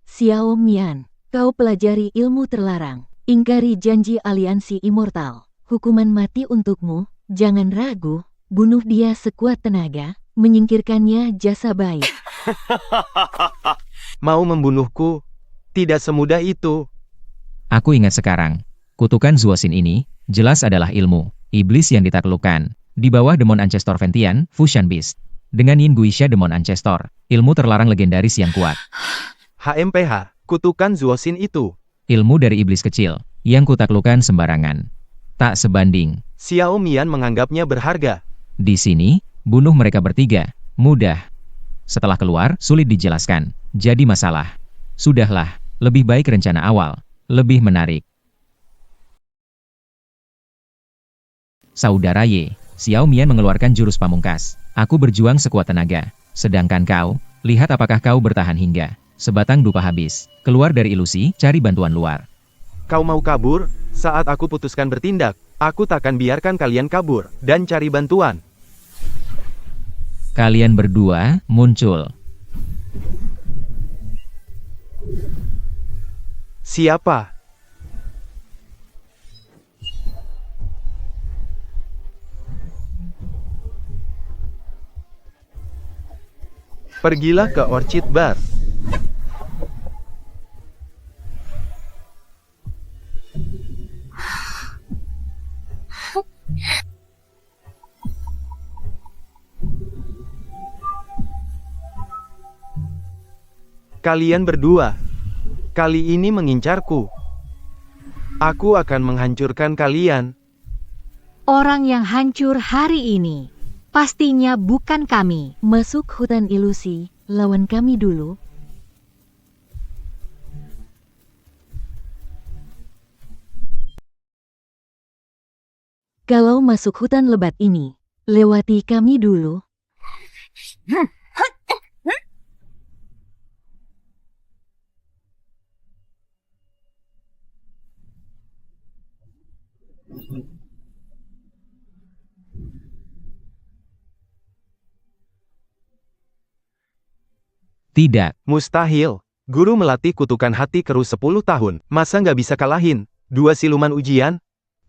Xiao Mian, kau pelajari ilmu terlarang. Ingkari janji aliansi Immortal. Hukuman mati untukmu, jangan ragu, bunuh dia sekuat tenaga, menyingkirkannya jasa baik. Mau membunuhku? Tidak semudah itu. Aku ingat sekarang, kutukan Zuosin ini, jelas adalah ilmu iblis yang ditaklukkan, di bawah Demon Ancestor Ventian, Fusion Beast. Dengan Yin Guisha Demon Ancestor, ilmu terlarang legendaris yang kuat. HMPH, kutukan Zuosin itu. Ilmu dari iblis kecil, yang kutaklukkan sembarangan. Tak sebanding. Xiao Mian menganggapnya berharga. Di sini, bunuh mereka bertiga, mudah. Setelah keluar, sulit dijelaskan. Jadi masalah. Sudahlah, lebih baik rencana awal, lebih menarik. Saudara Ye, Xiao Mian mengeluarkan jurus pamungkas. Aku berjuang sekuat tenaga. Sedangkan kau, lihat apakah kau bertahan hingga sebatang dupa habis. Keluar dari ilusi, cari bantuan luar. Kau mau kabur? Saat aku putuskan bertindak, aku takkan biarkan kalian kabur dan cari bantuan. Kalian berdua muncul. Siapa? Pergilah ke Orchid Bar. Kalian berdua, kali ini mengincarku. Aku akan menghancurkan kalian. Orang yang hancur hari ini, pastinya bukan kami. Masuk hutan ilusi, lawan kami dulu. Kalau masuk hutan lebat ini, lewati kami dulu. Tidak. Mustahil. Guru melatih kutukan hati keruh 10 tahun. Masa nggak bisa kalahin? 2 siluman ujian?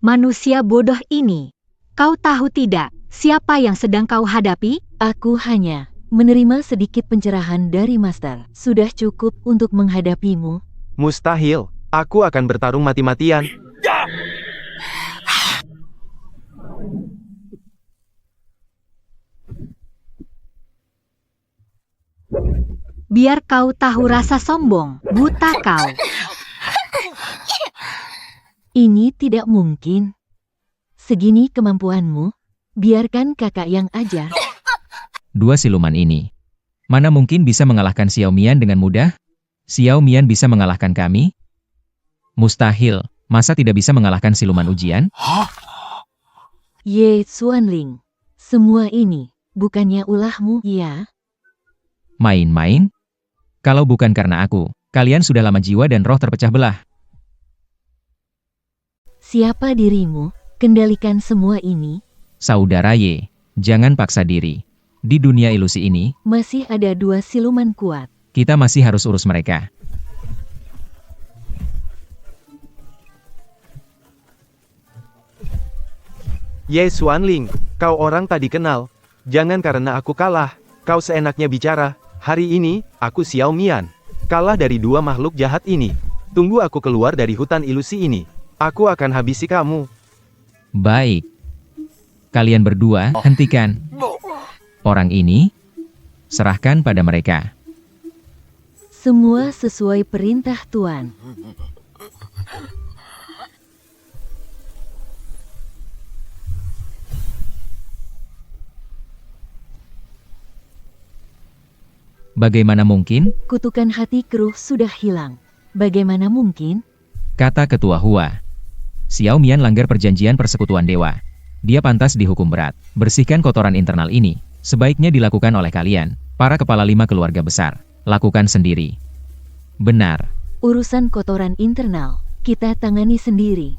Manusia bodoh ini. Kau tahu tidak, siapa yang sedang kau hadapi? Aku hanya menerima sedikit pencerahan dari Master. Sudah cukup untuk menghadapimu. Mustahil. Aku akan bertarung mati-matian. Biar kau tahu rasa sombong, buta kau. Ini tidak mungkin. Segini kemampuanmu, biarkan kakak yang ajar. 2 siluman ini. Mana mungkin bisa mengalahkan Xiao Mian dengan mudah? Xiao Mian bisa mengalahkan kami? Mustahil. Masa tidak bisa mengalahkan siluman ujian? Ye Xuanling, semua ini bukannya ulahmu, ya? Main-main? Kalau bukan karena aku, kalian sudah lama jiwa dan roh terpecah belah. Siapa dirimu? Kendalikan semua ini. Saudara Ye, jangan paksa diri. Di dunia ilusi ini, Masih ada 2 siluman kuat. kita masih harus urus mereka. Ye Xuanling, kau orang tadi kenal. Jangan karena aku kalah, kau seenaknya bicara. Hari ini, aku Xiao Mian. Kalah dari 2 makhluk jahat ini. Tunggu aku keluar dari hutan ilusi ini. Aku akan habisi kamu. Baik. Kalian berdua, hentikan. Orang ini, serahkan pada mereka. Semua sesuai perintah Tuan. Bagaimana mungkin? Kutukan hati keruh sudah hilang. Bagaimana mungkin? Kata Ketua Hua. Xiao Mian langgar perjanjian persekutuan dewa. Dia pantas dihukum berat. Bersihkan kotoran internal ini. Sebaiknya dilakukan oleh kalian, para kepala 5 keluarga besar. Lakukan sendiri. Benar. Urusan kotoran internal, kita tangani sendiri.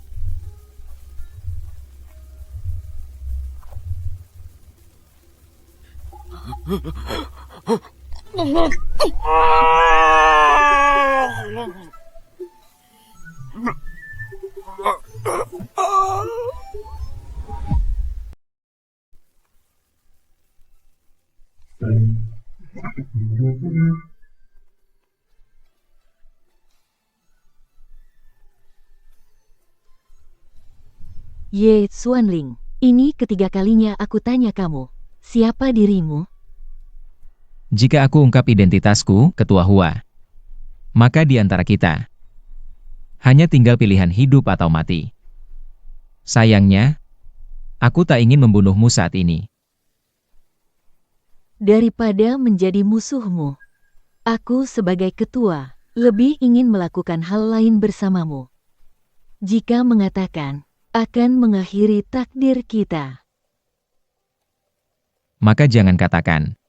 Ye Xuanling, ini ketiga kalinya aku tanya kamu, siapa dirimu? Jika aku ungkap identitasku, Ketua Hua, maka di antara kita, hanya tinggal pilihan hidup atau mati. Sayangnya, aku tak ingin membunuhmu saat ini. Daripada menjadi musuhmu, aku sebagai ketua, lebih ingin melakukan hal lain bersamamu. Jika mengatakan, akan mengakhiri takdir kita. Maka jangan katakan.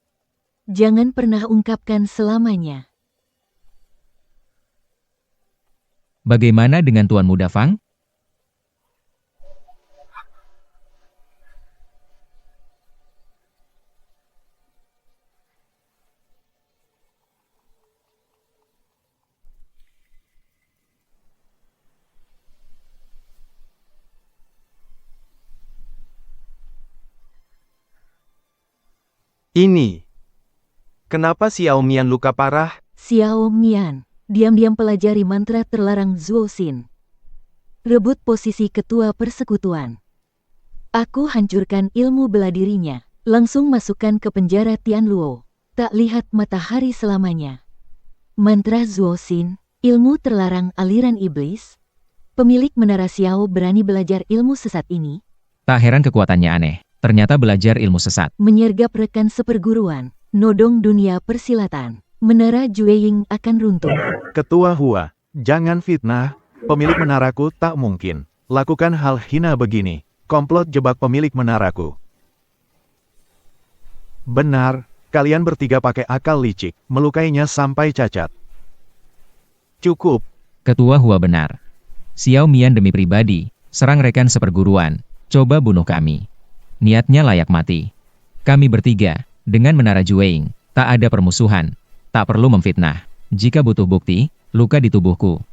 Jangan pernah ungkapkan selamanya. Bagaimana dengan Tuan Muda Fang? Ini. Kenapa Xiao Mian luka parah? Xiao Mian, diam-diam pelajari mantra terlarang Zuoxin. Rebut posisi ketua persekutuan. Aku hancurkan ilmu bela dirinya. Langsung masukkan ke penjara Tianluo. Tak lihat matahari selamanya. Mantra Zuoxin, ilmu terlarang aliran iblis. Pemilik menara Xiao berani belajar ilmu sesat ini. Tak heran kekuatannya aneh. Ternyata belajar ilmu sesat. Menyergap rekan seperguruan. Nodong dunia persilatan. Menara Jueying akan runtuh. Ketua Hua, jangan fitnah. Pemilik menaraku tak mungkin lakukan hal hina begini. Komplot jebak pemilik menaraku. Benar, kalian bertiga pakai akal licik, melukainya sampai cacat. Cukup. Ketua Hua benar. Xiao Mian demi pribadi, serang rekan seperguruan, coba bunuh kami. Niatnya layak mati. Kami bertiga, dengan menara Jueying, tak ada permusuhan, tak perlu memfitnah. Jika butuh bukti, luka di tubuhku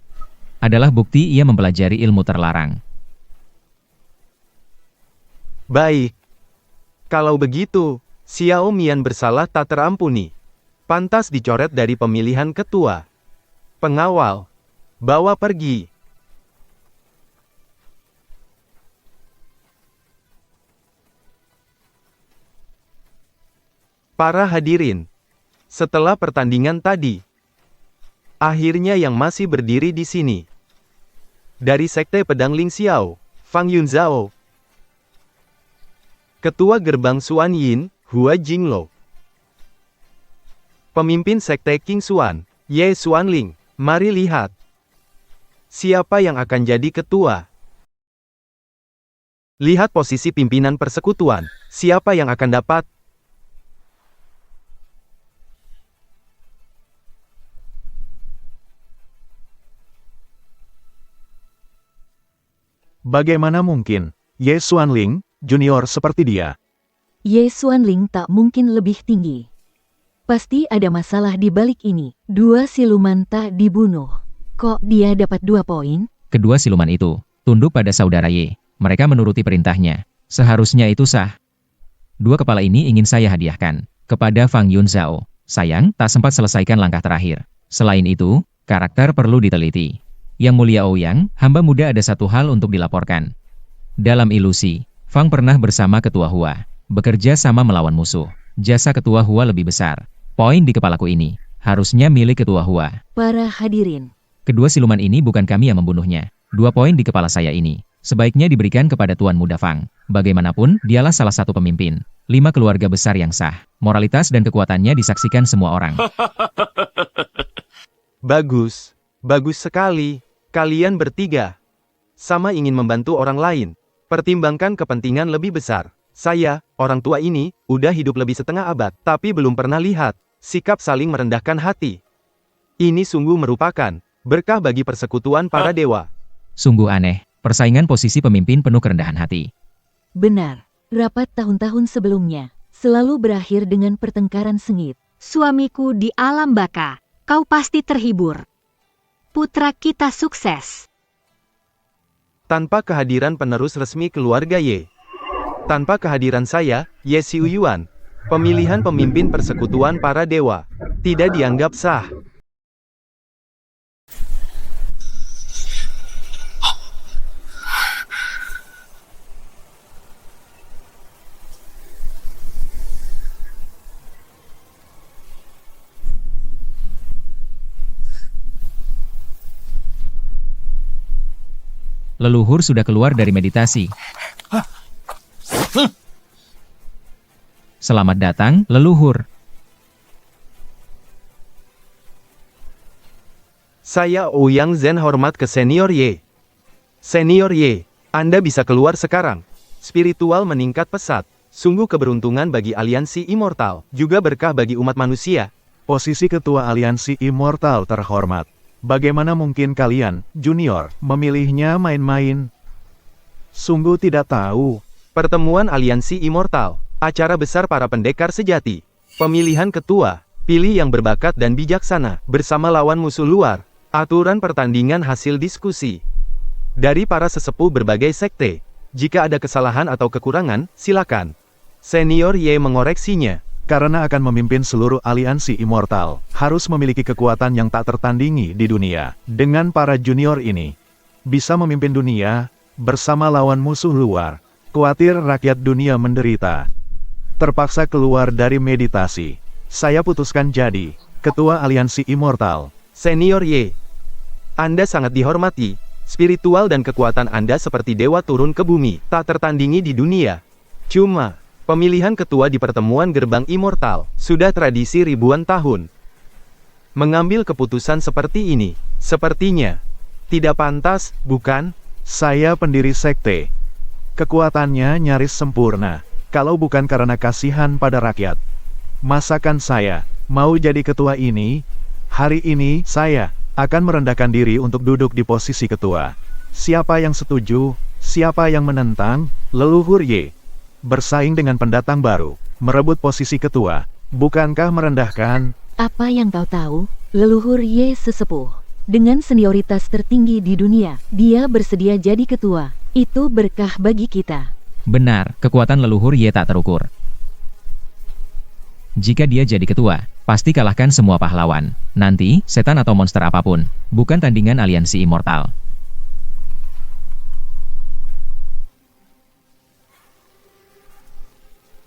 adalah bukti ia mempelajari ilmu terlarang. Baik. Kalau begitu, Xiao Mian bersalah tak terampuni. Pantas dicoret dari pemilihan ketua. Pengawal, bawa pergi. Para hadirin, setelah pertandingan tadi, akhirnya yang masih berdiri di sini. Dari Sekte Pedang Ling Xiao, Fang Yunzhao. Ketua Gerbang Xuan Yin, Hua Jinglo. Pemimpin Sekte King Xuan, Ye Xuanling. Mari lihat. Siapa yang akan jadi ketua? Lihat posisi pimpinan persekutuan. Siapa yang akan dapat? Bagaimana mungkin, Ye Xuanling, junior seperti dia? Ye Xuanling tak mungkin lebih tinggi. Pasti ada masalah di balik ini. 2 siluman tak dibunuh. Kok dia dapat 2 poin? Kedua siluman itu tunduk pada saudara Ye. Mereka menuruti perintahnya. Seharusnya itu sah. 2 kepala ini ingin saya hadiahkan kepada Fang Yunzhao. Sayang, tak sempat selesaikan langkah terakhir. Selain itu, karakter perlu diteliti. Yang Mulia Ouyang, hamba muda ada satu hal untuk dilaporkan. Dalam ilusi, Fang pernah bersama Ketua Hua, bekerja sama melawan musuh. Jasa Ketua Hua lebih besar. Poin di kepalaku ini harusnya milik Ketua Hua. Para hadirin, Kedua siluman ini bukan kami yang membunuhnya. 2 poin di kepala saya ini sebaiknya diberikan kepada Tuan Muda Fang. Bagaimanapun, dialah salah satu pemimpin 5 keluarga besar yang sah. Moralitas dan kekuatannya disaksikan semua orang. Bagus. Bagus sekali. Kalian bertiga sama ingin membantu orang lain. Pertimbangkan kepentingan lebih besar. Saya, orang tua ini, udah hidup lebih setengah abad, tapi belum pernah lihat sikap saling merendahkan hati. Ini sungguh merupakan berkah bagi persekutuan para dewa. Sungguh aneh, persaingan posisi pemimpin penuh kerendahan hati. benar. Rapat tahun-tahun sebelumnya selalu berakhir dengan pertengkaran sengit. Suamiku di alam baka, kau pasti terhibur. Putra kita sukses. Tanpa kehadiran penerus resmi keluarga Ye. Tanpa kehadiran saya, Ye Xiuyuan, pemilihan pemimpin persekutuan para dewa tidak dianggap sah. Leluhur sudah keluar dari meditasi. Selamat datang, leluhur. Saya Ouyang Zhen hormat ke Senior Ye. Senior Ye, Anda bisa keluar sekarang. Spiritual meningkat pesat. Sungguh keberuntungan bagi aliansi immortal, juga berkah bagi umat manusia. Posisi Ketua Aliansi Immortal terhormat. Bagaimana mungkin kalian, junior, memilihnya main-main? Sungguh tidak tahu. Pertemuan aliansi immortal, acara besar para pendekar sejati. Pemilihan ketua, pilih yang berbakat dan bijaksana, bersama lawan musuh luar. Aturan pertandingan hasil diskusi dari para sesepuh berbagai sekte. Jika ada kesalahan atau kekurangan, silakan Senior Ye mengoreksinya. Karena akan memimpin seluruh aliansi immortal, harus memiliki kekuatan yang tak tertandingi di dunia. Dengan para junior ini, bisa memimpin dunia, bersama lawan musuh luar. Khawatir rakyat dunia menderita. Terpaksa keluar dari meditasi. Saya putuskan jadi Ketua Aliansi Immortal. Senior Ye, Anda sangat dihormati. Spiritual dan kekuatan Anda seperti dewa turun ke bumi, tak tertandingi di dunia. Cuma, pemilihan ketua di pertemuan gerbang immortal, sudah tradisi ribuan tahun. Mengambil keputusan seperti ini, sepertinya tidak pantas, bukan? Saya pendiri sekte. Kekuatannya nyaris sempurna, kalau bukan karena kasihan pada rakyat. Masakan saya, mau jadi ketua ini? Hari ini, saya akan merendahkan diri untuk duduk di posisi ketua. Siapa yang setuju? Siapa yang menentang? Leluhur Y bersaing dengan pendatang baru, merebut posisi ketua. Bukankah merendahkan? Apa yang kau tahu? Leluhur Y sesepuh. Dengan senioritas tertinggi di dunia, dia bersedia jadi ketua. Itu berkah bagi kita. Benar, kekuatan leluhur Y tak terukur. Jika dia jadi ketua, pasti kalahkan semua pahlawan. Nanti, setan atau monster apapun, bukan tandingan aliansi immortal.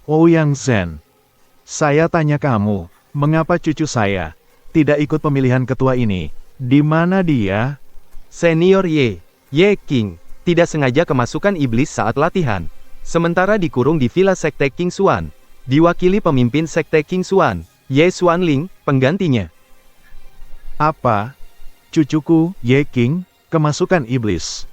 Ouyang Zhen, saya tanya kamu, mengapa cucu saya tidak ikut pemilihan ketua ini? Di mana dia? Senior Ye King, tidak sengaja kemasukan iblis saat latihan. Sementara dikurung di Villa Sekte King Xuan. Diwakili pemimpin Sekte King Xuan, Ye Xuanling, penggantinya. Apa? Cucuku, Ye King, kemasukan iblis.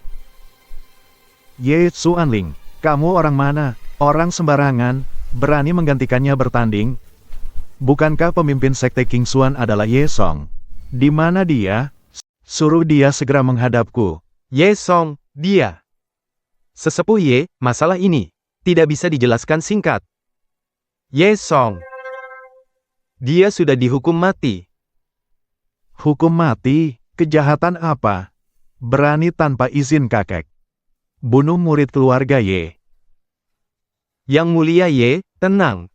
Ye Xuanling, kamu orang mana? Orang sembarangan, berani menggantikannya bertanding? Bukankah pemimpin Sekte King Xuan adalah Ye Song? Di mana dia? Suruh dia segera menghadapku. Ye Song, dia. Sesepuh Ye, masalah ini tidak bisa dijelaskan singkat. Ye Song. Dia sudah dihukum mati. Hukum mati? Kejahatan apa? Berani tanpa izin kakek. Bunuh murid keluarga Ye. Yang mulia Ye, tenang.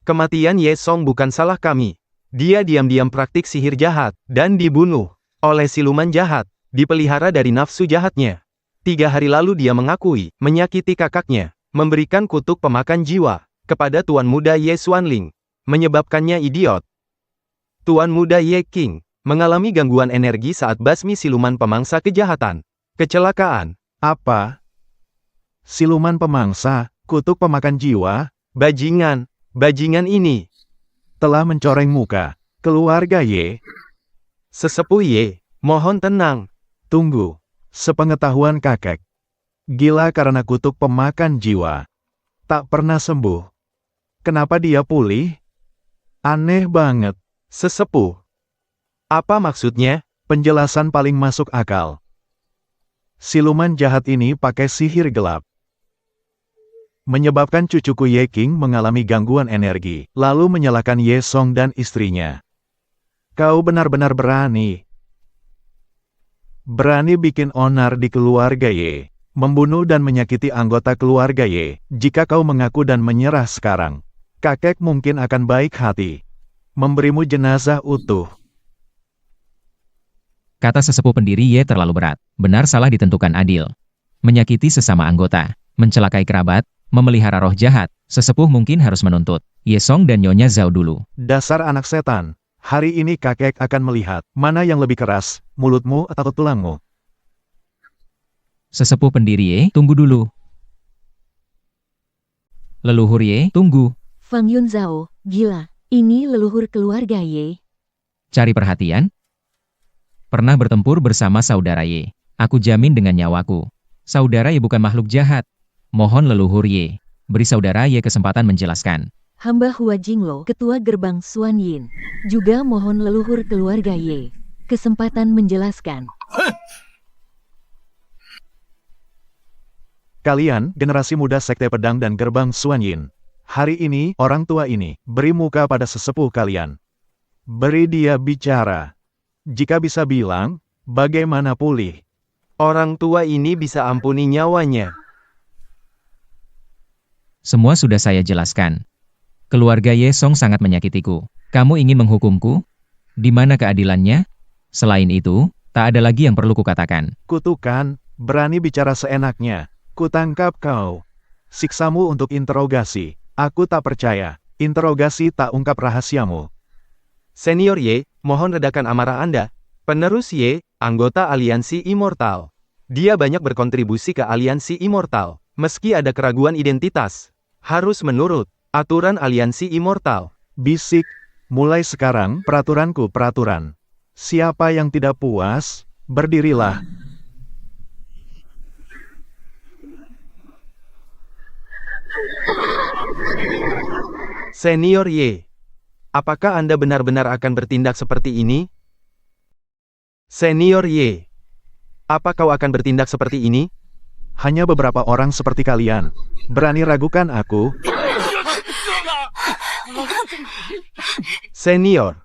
Kematian Ye Song bukan salah kami. Dia diam-diam praktik sihir jahat, dan dibunuh oleh siluman jahat, dipelihara dari nafsu jahatnya. 3 hari lalu dia mengakui, menyakiti kakaknya, memberikan kutuk pemakan jiwa, kepada Tuan Muda Ye Xuanling, menyebabkannya idiot. Tuan Muda Ye King, mengalami gangguan energi saat basmi siluman pemangsa kejahatan. Kecelakaan. Apa? Siluman pemangsa, kutuk pemakan jiwa? Bajingan ini. Telah mencoreng muka keluarga Ye. Sesepuh Ye, mohon tenang. Tunggu. Sepengetahuan kakek, gila karena kutuk pemakan jiwa. Tak pernah sembuh. Kenapa dia pulih? Aneh banget. Sesepuh. Apa maksudnya? Penjelasan paling masuk akal. Siluman jahat ini pakai sihir gelap. Menyebabkan cucuku Ye King mengalami gangguan energi, lalu menyalahkan Ye Song dan istrinya. Kau benar-benar berani. Berani bikin onar di keluarga Ye, membunuh dan menyakiti anggota keluarga Ye. Jika kau mengaku dan menyerah sekarang, kakek mungkin akan baik hati, memberimu jenazah utuh. Kata sesepuh pendiri Ye terlalu berat. Benar salah ditentukan adil. Menyakiti sesama anggota, mencelakai kerabat, memelihara roh jahat, sesepuh mungkin harus menuntut Ye Song dan Nyonya Zhao dulu. Dasar anak setan, hari ini kakek akan melihat mana yang lebih keras, mulutmu atau tulangmu. Sesepuh pendiri Ye, tunggu dulu. Leluhur Ye, tunggu. Fang Yun Zhao, gila. Ini leluhur keluarga Ye. Cari perhatian. Pernah bertempur bersama saudara Ye. Aku jamin dengan nyawaku. Saudara Ye bukan makhluk jahat. Mohon leluhur Ye, beri saudara Ye kesempatan menjelaskan. Hamba Hua Jinglo, ketua gerbang Xuan Yin. Juga mohon leluhur keluarga Ye kesempatan menjelaskan. Kalian, generasi muda Sekte Pedang dan Gerbang Xuan Yin. Hari ini, orang tua ini, beri muka pada sesepuh kalian. Beri dia bicara. Jika bisa bilang, bagaimana pulih? Orang tua ini bisa ampuni nyawanya. Semua sudah saya jelaskan. Keluarga Ye Song sangat menyakitiku. Kamu ingin menghukumku? Di mana keadilannya? Selain itu, tak ada lagi yang perlu kukatakan. Kutukan, berani bicara seenaknya. Kutangkap kau. Siksamu untuk interogasi. Aku tak percaya. Interogasi tak ungkap rahasiamu. Senior Ye, mohon redakan amarah Anda. Penerus Ye, anggota Aliansi Immortal. Dia banyak berkontribusi ke Aliansi Immortal. Meski ada keraguan identitas, harus menurut aturan Aliansi Immortal. Bisik, mulai sekarang peraturanku peraturan. Siapa yang tidak puas, berdirilah. Senior Ye, apakah Anda benar-benar akan bertindak seperti ini? Senior Ye, apa kau akan bertindak seperti ini? Hanya beberapa orang seperti kalian berani ragukan aku. Senior,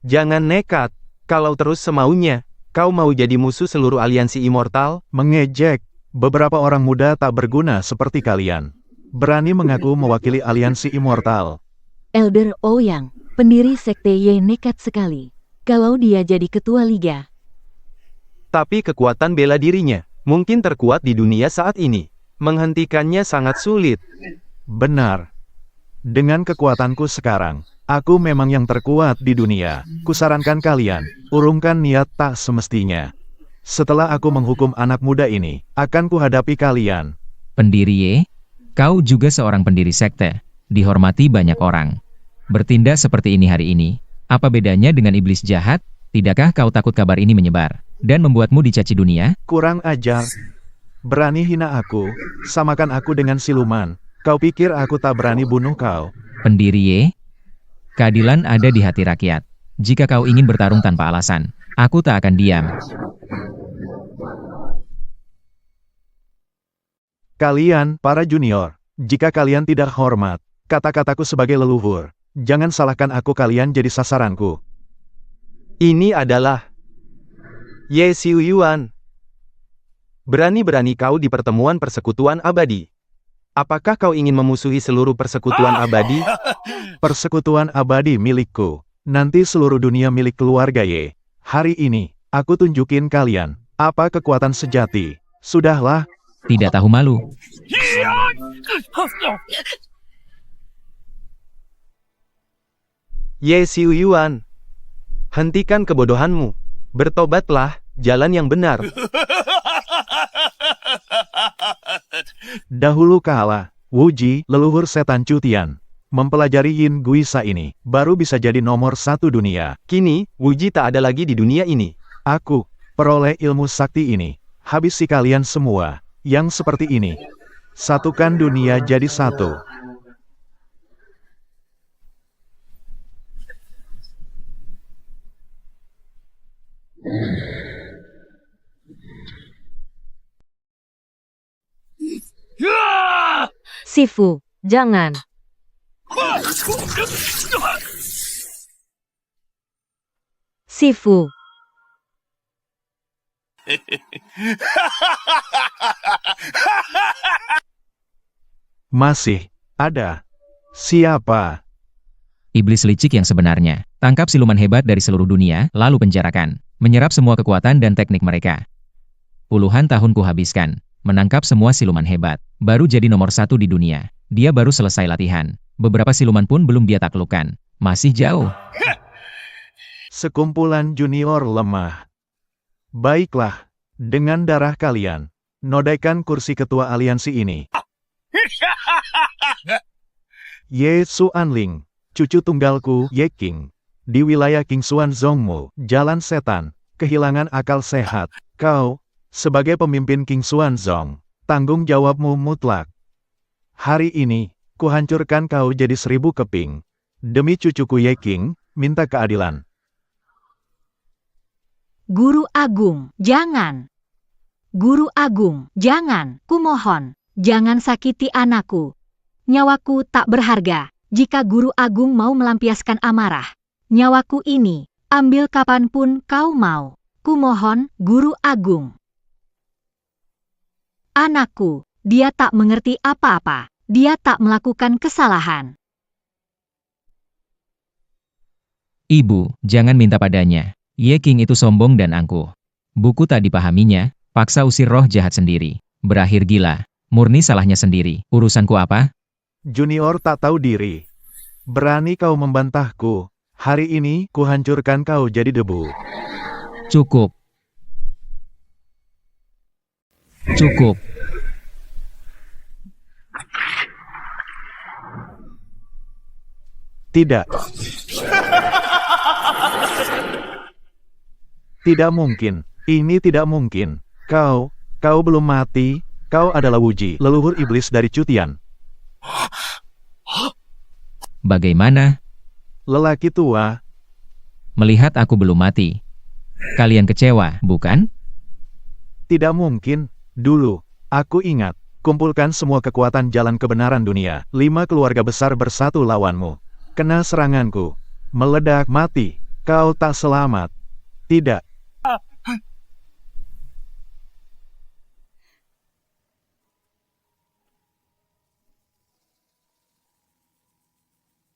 jangan nekat. Kalau terus semaunya, kau mau jadi musuh seluruh aliansi immortal? Mengejek, beberapa orang muda tak berguna seperti kalian berani mengaku mewakili aliansi immortal. Elder Ouyang, pendiri Sekte Ye nekat sekali. Kalau dia jadi ketua liga, Tapi kekuatan bela dirinya mungkin terkuat di dunia saat ini. Menghentikannya sangat sulit. Benar. Dengan kekuatanku sekarang, aku memang yang terkuat di dunia. Kusarankan kalian, urungkan niat tak semestinya. Setelah aku menghukum anak muda ini, akan kuhadapi kalian. Pendiri Ye, kau juga seorang pendiri sekte, dihormati banyak orang. Bertindak seperti ini hari ini, apa bedanya dengan iblis jahat? Tidakkah kau takut kabar ini menyebar, dan membuatmu dicaci dunia? Kurang ajar. Berani hina aku, samakan aku dengan siluman. Kau pikir aku tak berani bunuh kau? Pendiri Ye, keadilan ada di hati rakyat. Jika kau ingin bertarung tanpa alasan, aku tak akan diam. Kalian, para junior, jika kalian tidak hormat, kata-kataku sebagai leluhur, jangan salahkan aku kalian jadi sasaranku. Ini adalah Ye Xiuyuan. Berani-berani kau di pertemuan persekutuan abadi. Apakah kau ingin memusuhi seluruh persekutuan abadi? Persekutuan abadi milikku, nanti seluruh dunia milik keluarga Ye. Hari ini, aku tunjukin kalian, apa kekuatan sejati. Sudahlah, Tidak tahu malu. Ye Xiuyuan, hentikan kebodohanmu. Bertobatlah, jalan yang benar. dahulu kala, Wuji, leluhur setan Cutian, mempelajari Yin Guisa ini, baru bisa jadi nomor 1 dunia. Kini, Wuji tak ada lagi di dunia ini. Aku, peroleh ilmu sakti ini, habisi kalian semua, yang seperti ini. Satukan dunia jadi satu. Sifu, jangan. Sifu, Masih ada. Siapa? Iblis licik yang sebenarnya. Tangkap siluman hebat dari seluruh dunia, lalu penjarakan. Menyerap semua kekuatan dan teknik mereka. Puluhan tahun kuhabiskan. Menangkap semua siluman hebat. Baru jadi nomor 1 di dunia. Dia baru selesai latihan. Beberapa siluman pun belum dia taklukkan. Masih jauh. Sekumpulan junior lemah. Baiklah, dengan darah kalian, nodaikan kursi ketua aliansi ini. Ye Xuanling, cucu tunggalku Ye King. Di wilayah Qingxuan Zhongmu, Jalan Setan, kehilangan akal sehat. Kau, sebagai pemimpin Qingxuan Zhong, tanggung jawabmu mutlak. Hari ini, kuhancurkan kau jadi 1000 keping. Demi cucuku Ye King, minta keadilan. Guru Agung, jangan. Guru Agung, jangan, kumohon. Jangan sakiti anakku. Nyawaku tak berharga. Jika Guru Agung mau melampiaskan amarah, nyawaku ini, ambil kapanpun kau mau. Kumohon, Guru Agung. Anakku, dia tak mengerti apa-apa. Dia tak melakukan kesalahan. Ibu, jangan minta padanya. Ye King itu sombong dan angkuh. Buku tak dipahaminya, paksa usir roh jahat sendiri. Berakhir gila. Murni salahnya sendiri. Urusanku apa? Junior tak tahu diri. Berani kau membantahku. Hari ini, kuhancurkan kau jadi debu. Cukup. Cukup. Tidak. Tidak mungkin. Ini tidak mungkin. Kau belum mati. Kau adalah Wuji, leluhur iblis dari Cutian. Bagaimana? Lelaki tua, Melihat aku belum mati. Kalian kecewa, bukan? tidak mungkin. Dulu, aku ingat. Kumpulkan semua kekuatan jalan kebenaran dunia. 5 keluarga besar bersatu lawanmu. Kena seranganku. Meledak mati. Kau tak selamat. Tidak.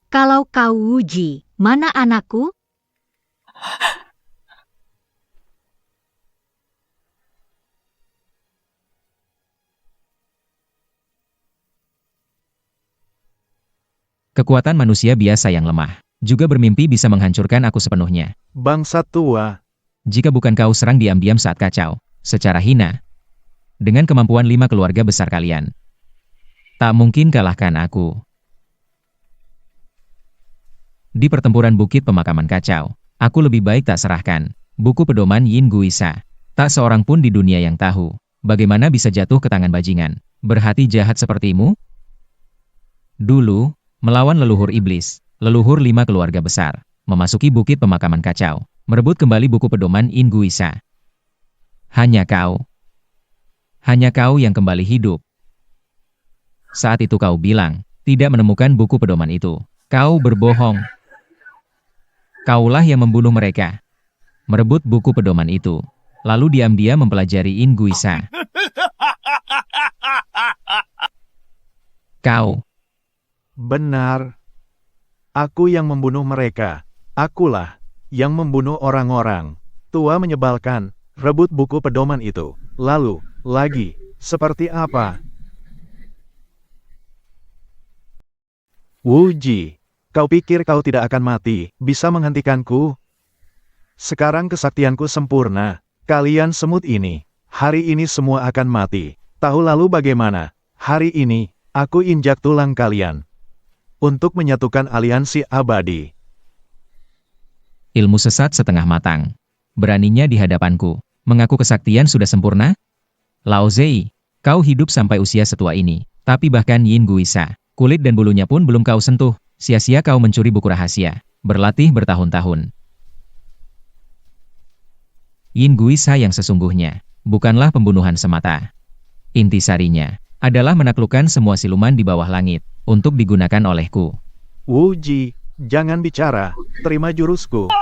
Kalau kau Wuji, mana anakku? Kekuatan manusia biasa yang lemah. Juga bermimpi bisa menghancurkan aku sepenuhnya. Bangsa tua. Jika bukan kau serang diam-diam saat kacau. Secara hina. Dengan kemampuan 5 keluarga besar kalian. Tak mungkin kalahkan aku. Di pertempuran bukit pemakaman kacau. Aku lebih baik tak serahkan. Buku pedoman Yin Guisa. Tak seorang pun di dunia yang tahu. Bagaimana bisa jatuh ke tangan bajingan. Berhati jahat sepertimu? Dulu, melawan leluhur iblis, leluhur 5 keluarga besar, memasuki bukit pemakaman kacau, merebut kembali buku pedoman In Guisa. Hanya kau yang kembali hidup. Saat itu kau bilang, tidak menemukan buku pedoman itu. Kau berbohong. Kaulah yang membunuh mereka. Merebut buku pedoman itu, lalu diam-diam mempelajari In Guisa. Kau. Benar. Aku yang membunuh mereka. Akulah yang membunuh orang-orang. Tua menyebalkan. Rebut buku pedoman itu. Lalu, lagi, seperti apa? Wuji, kau pikir kau tidak akan mati, bisa menghentikanku? Sekarang kesaktianku sempurna. Kalian semut ini, hari ini semua akan mati. Tahu lalu bagaimana? Hari ini, aku injak tulang kalian. Untuk menyatukan aliansi abadi. Ilmu sesat setengah matang. Beraninya di hadapanku. Mengaku kesaktian sudah sempurna? Lao Zei, kau hidup sampai usia setua ini. Tapi bahkan Yin Guisa, kulit dan bulunya pun belum kau sentuh. Sia-sia kau mencuri buku rahasia. Berlatih bertahun-tahun. Yin Guisa yang sesungguhnya, bukanlah pembunuhan semata. Intisarinya adalah menaklukkan semua siluman di bawah langit, untuk digunakan olehku. Wuji, jangan bicara, terima jurusku.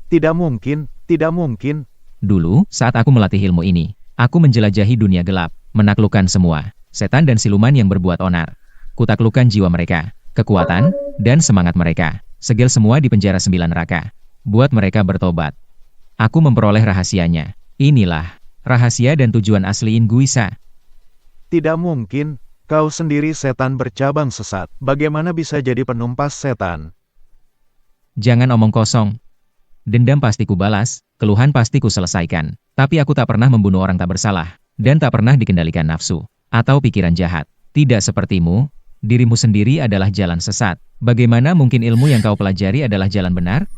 Tidak mungkin, tidak mungkin. Dulu, saat aku melatih ilmu ini, aku menjelajahi dunia gelap, menaklukkan semua setan dan siluman yang berbuat onar. Kutaklukkan jiwa mereka, kekuatan, dan semangat mereka. Segel semua di penjara 9 neraka. Buat mereka bertobat. Aku memperoleh rahasianya. Inilah rahasia dan tujuan asli In Guisa. Tidak mungkin, kau sendiri setan bercabang sesat. Bagaimana bisa jadi penumpas setan? Jangan omong kosong. Dendam pasti ku balas, keluhan pasti ku selesaikan. Tapi aku tak pernah membunuh orang tak bersalah, dan tak pernah dikendalikan nafsu atau pikiran jahat. Tidak sepertimu, dirimu sendiri adalah jalan sesat. Bagaimana mungkin ilmu yang kau pelajari adalah jalan benar?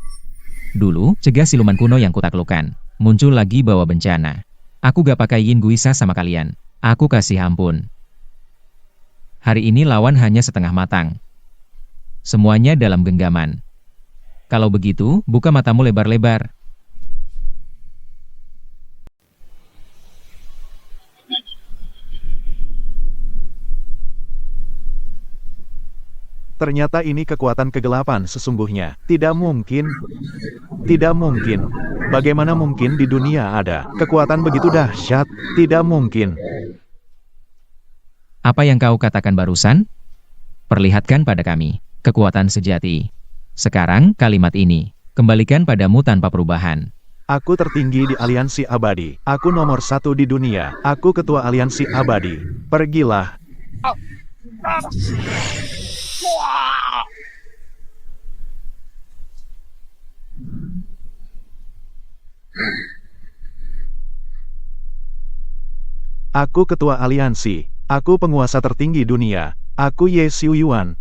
Dulu, cegah siluman kuno yang kutaklukkan. Muncul lagi bawa bencana. Aku gak pakai Yin Guisa sama kalian. Aku kasih ampun. Hari ini lawan hanya setengah matang. Semuanya dalam genggaman. Kalau begitu, buka matamu lebar-lebar. Ternyata ini kekuatan kegelapan sesungguhnya. Tidak mungkin. Tidak mungkin. Bagaimana mungkin di dunia ada kekuatan begitu dahsyat? Tidak mungkin. Apa yang kau katakan barusan? Perlihatkan pada kami kekuatan sejati. Sekarang, kalimat ini kembalikan padamu tanpa perubahan. Aku tertinggi di aliansi abadi. Aku nomor 1 di dunia. Aku ketua aliansi abadi. Pergilah. Aku ketua aliansi. Aku penguasa tertinggi dunia. Aku Ye Xiu Yuan.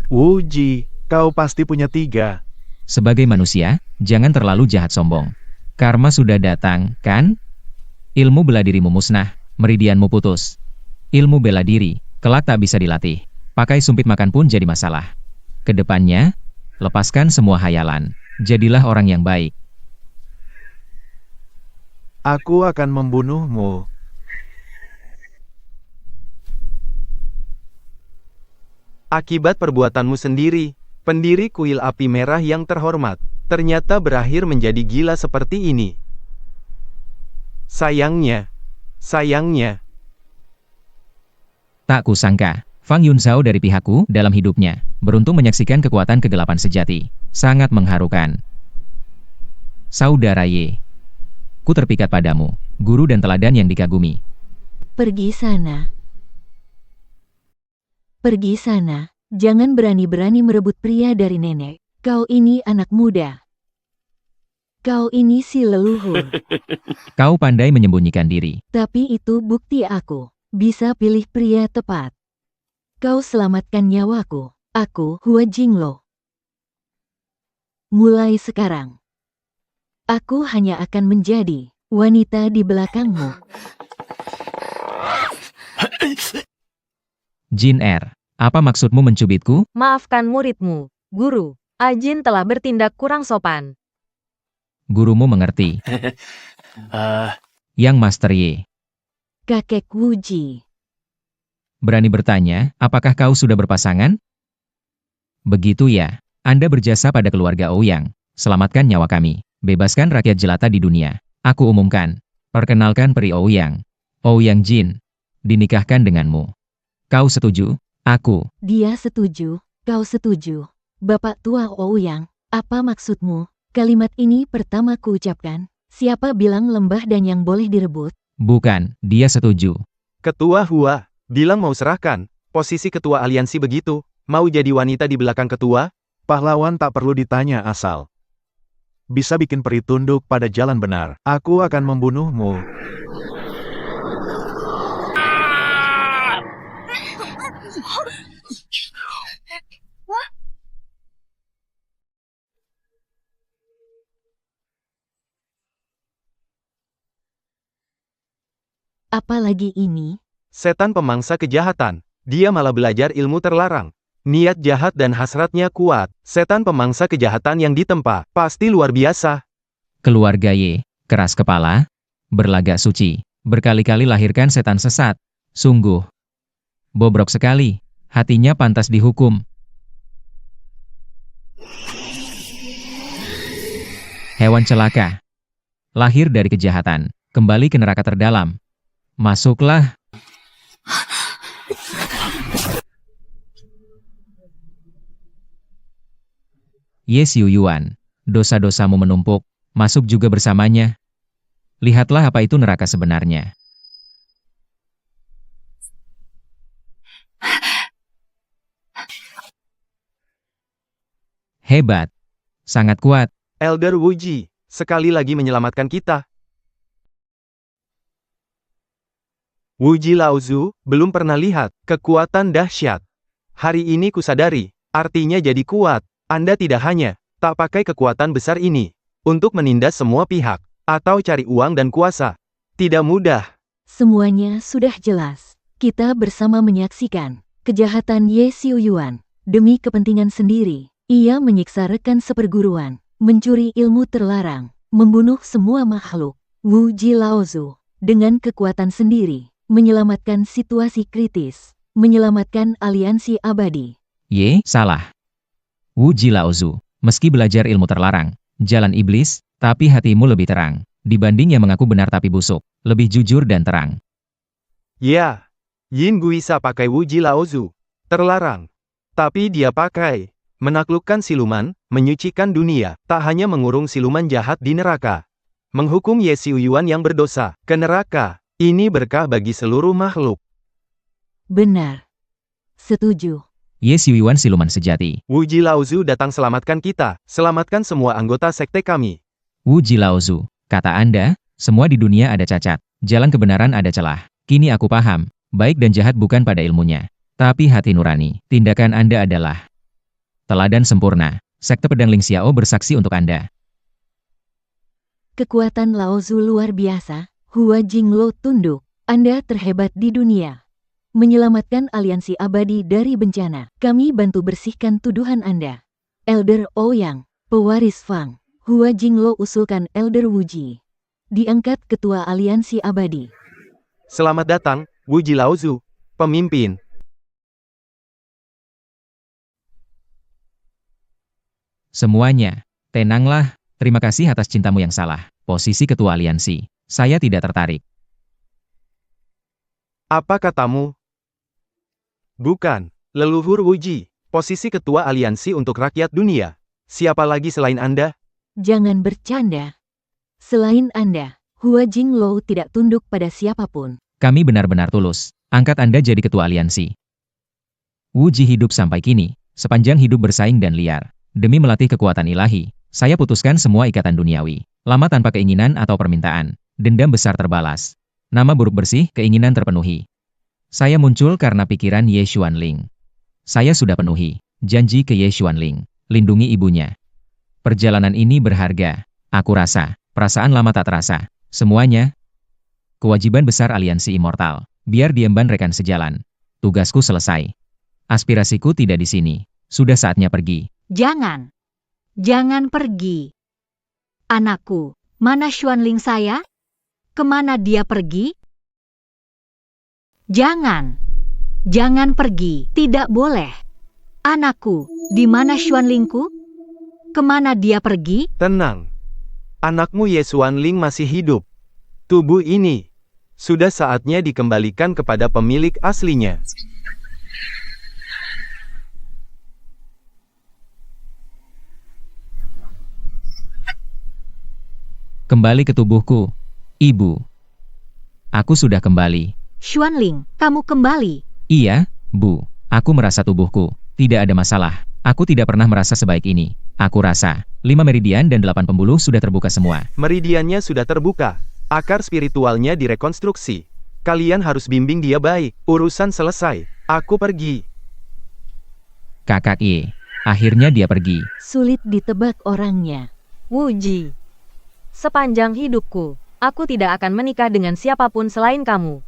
Wuji, kau pasti punya 3. Sebagai manusia, Jangan terlalu jahat sombong. Karma sudah datang, kan? Ilmu bela dirimu musnah, meridianmu putus. Ilmu bela diri, kelak tak bisa dilatih. Pakai sumpit makan pun jadi masalah. Kedepannya, lepaskan semua hayalan. Jadilah orang yang baik. Aku akan membunuhmu. Akibat perbuatanmu sendiri, pendiri kuil api merah yang terhormat, ternyata berakhir menjadi gila seperti ini. Sayangnya. Tak kusangka, Fang Yunzhao dari pihakku dalam hidupnya, beruntung menyaksikan kekuatan kegelapan sejati. Sangat mengharukan. Saudara Ye, ku terpikat padamu, guru dan teladan yang dikagumi. Pergi sana. Pergi sana. Jangan berani-berani merebut pria dari nenek. Kau ini anak muda. Kau ini si leluhur. Kau pandai menyembunyikan diri. Tapi itu bukti aku bisa pilih pria tepat. Kau selamatkan nyawaku. Aku Hua Jinglo. Mulai sekarang, aku hanya akan menjadi wanita di belakangmu. Jin Er, apa maksudmu mencubitku? Maafkan muridmu, guru. Ajin telah bertindak kurang sopan. Gurumu mengerti. Yang Master Ye. Kakek Wuji. Berani bertanya, apakah kau sudah berpasangan? Begitu ya. Anda berjasa pada keluarga Ouyang. Selamatkan nyawa kami. Bebaskan rakyat jelata di dunia. Aku umumkan. Perkenalkan peri Ouyang. Ouyang Jin. Dinikahkan denganmu. Kau setuju? Aku. Dia setuju. Kau setuju. Bapak tua Ouyang, apa maksudmu? Kalimat ini pertama kuucapkan. Siapa bilang lembah dan yang boleh direbut? Bukan, dia setuju. Ketua Hua, bilang mau serahkan. Posisi ketua aliansi begitu, mau jadi wanita di belakang ketua? Pahlawan tak perlu ditanya asal. Bisa bikin peri tunduk pada jalan benar. Aku akan membunuhmu. Apalagi ini? Setan pemangsa kejahatan. Dia malah belajar ilmu terlarang. Niat jahat dan hasratnya kuat. Setan pemangsa kejahatan yang ditempa, pasti luar biasa. Keluarga Ye, keras kepala, berlagak suci, berkali-kali lahirkan setan sesat. Sungguh bobrok sekali, hatinya pantas dihukum. Hewan celaka, lahir dari kejahatan, kembali ke neraka terdalam. Masuklah. Ye Xiu Yuan, dosa-dosamu menumpuk, masuk juga bersamanya. Lihatlah apa itu neraka sebenarnya. Hebat, sangat kuat. Elder Wuji, sekali lagi menyelamatkan kita. Wuji Laozu, belum pernah lihat kekuatan dahsyat. Hari ini kusadari, artinya jadi kuat. Anda tidak hanya tak pakai kekuatan besar ini untuk menindas semua pihak, atau cari uang dan kuasa. Tidak mudah. Semuanya sudah jelas. Kita bersama menyaksikan kejahatan Ye Xiu Yuan. Demi kepentingan sendiri, ia menyiksa rekan seperguruan, mencuri ilmu terlarang, membunuh semua makhluk. Wu Ji Laozu, dengan kekuatan sendiri, menyelamatkan situasi kritis, menyelamatkan aliansi abadi. Ye, salah. Wu Ji Laozu, meski belajar ilmu terlarang, jalan iblis, tapi hatimu lebih terang, dibanding yang mengaku benar tapi busuk, lebih jujur dan terang. Ya, Yin Guisa pakai Wuji Laozu. Terlarang. Tapi dia pakai. Menaklukkan siluman, menyucikan dunia, tak hanya mengurung siluman jahat di neraka. Menghukum Ye Xiu Yuan yang berdosa, ke neraka. Ini berkah bagi seluruh makhluk. Benar. Setuju. Ye Xiu Yuan siluman sejati. Wuji Laozu datang selamatkan kita, selamatkan semua anggota sekte kami. Wu Ji Laozu, kata Anda, semua di dunia ada cacat, jalan kebenaran ada celah. Kini aku paham, baik dan jahat bukan pada ilmunya, tapi hati nurani. Tindakan Anda adalah teladan sempurna. Sekte Pedang Ling Xiao bersaksi untuk Anda. Kekuatan Lao Zu luar biasa, Hua Jinglo tunduk. Anda terhebat di dunia. Menyelamatkan aliansi abadi dari bencana. Kami bantu bersihkan tuduhan Anda. Elder Ouyang, pewaris Fang. Hua Jinglo usulkan Elder Wuji diangkat ketua aliansi abadi. Selamat datang, Wuji Laozu, pemimpin. Semuanya, tenanglah. Terima kasih atas cintamu yang salah. Posisi ketua aliansi. Saya tidak tertarik. Apa katamu? Bukan, leluhur Wuji, posisi ketua aliansi untuk rakyat dunia. Siapa lagi selain Anda? Jangan bercanda. Selain Anda, Hua Jinglo tidak tunduk pada siapapun. Kami benar-benar tulus. Angkat Anda jadi ketua aliansi. Wuji hidup sampai kini, sepanjang hidup bersaing dan liar. Demi melatih kekuatan ilahi, saya putuskan semua ikatan duniawi. Lama tanpa keinginan atau permintaan. Dendam besar terbalas. Nama buruk bersih, keinginan terpenuhi. Saya muncul karena pikiran Ye Xuanling. Saya sudah penuhi janji ke Ye Xuanling. Lindungi ibunya. Perjalanan ini berharga. Aku rasa, perasaan lama tak terasa. Semuanya. Kewajiban besar aliansi immortal. Biar diemban rekan sejalan. Tugasku selesai. Aspirasiku tidak di sini. Sudah saatnya pergi. Jangan. Jangan pergi. Anakku, mana Xuanling saya? Kemana dia pergi? Jangan. Jangan pergi. Tidak boleh. Anakku, di mana Xuanlingku? Kemana dia pergi? Tenang. Anakmu Ye Xuanling masih hidup. Tubuh ini sudah saatnya dikembalikan kepada pemilik aslinya. Kembali ke tubuhku, Ibu. Aku sudah kembali. Xuanling, kamu kembali. Iya, Bu. Aku merasa tubuhku. Tidak ada masalah. Aku tidak pernah merasa sebaik ini. Aku rasa, 5 meridian dan 8 pembuluh sudah terbuka semua. Meridiannya sudah terbuka. Akar spiritualnya direkonstruksi. Kalian harus bimbing dia baik. Urusan selesai. Aku pergi. Kakak Ye. Akhirnya dia pergi. Sulit ditebak orangnya. Wuji. Sepanjang hidupku, aku tidak akan menikah dengan siapapun selain kamu.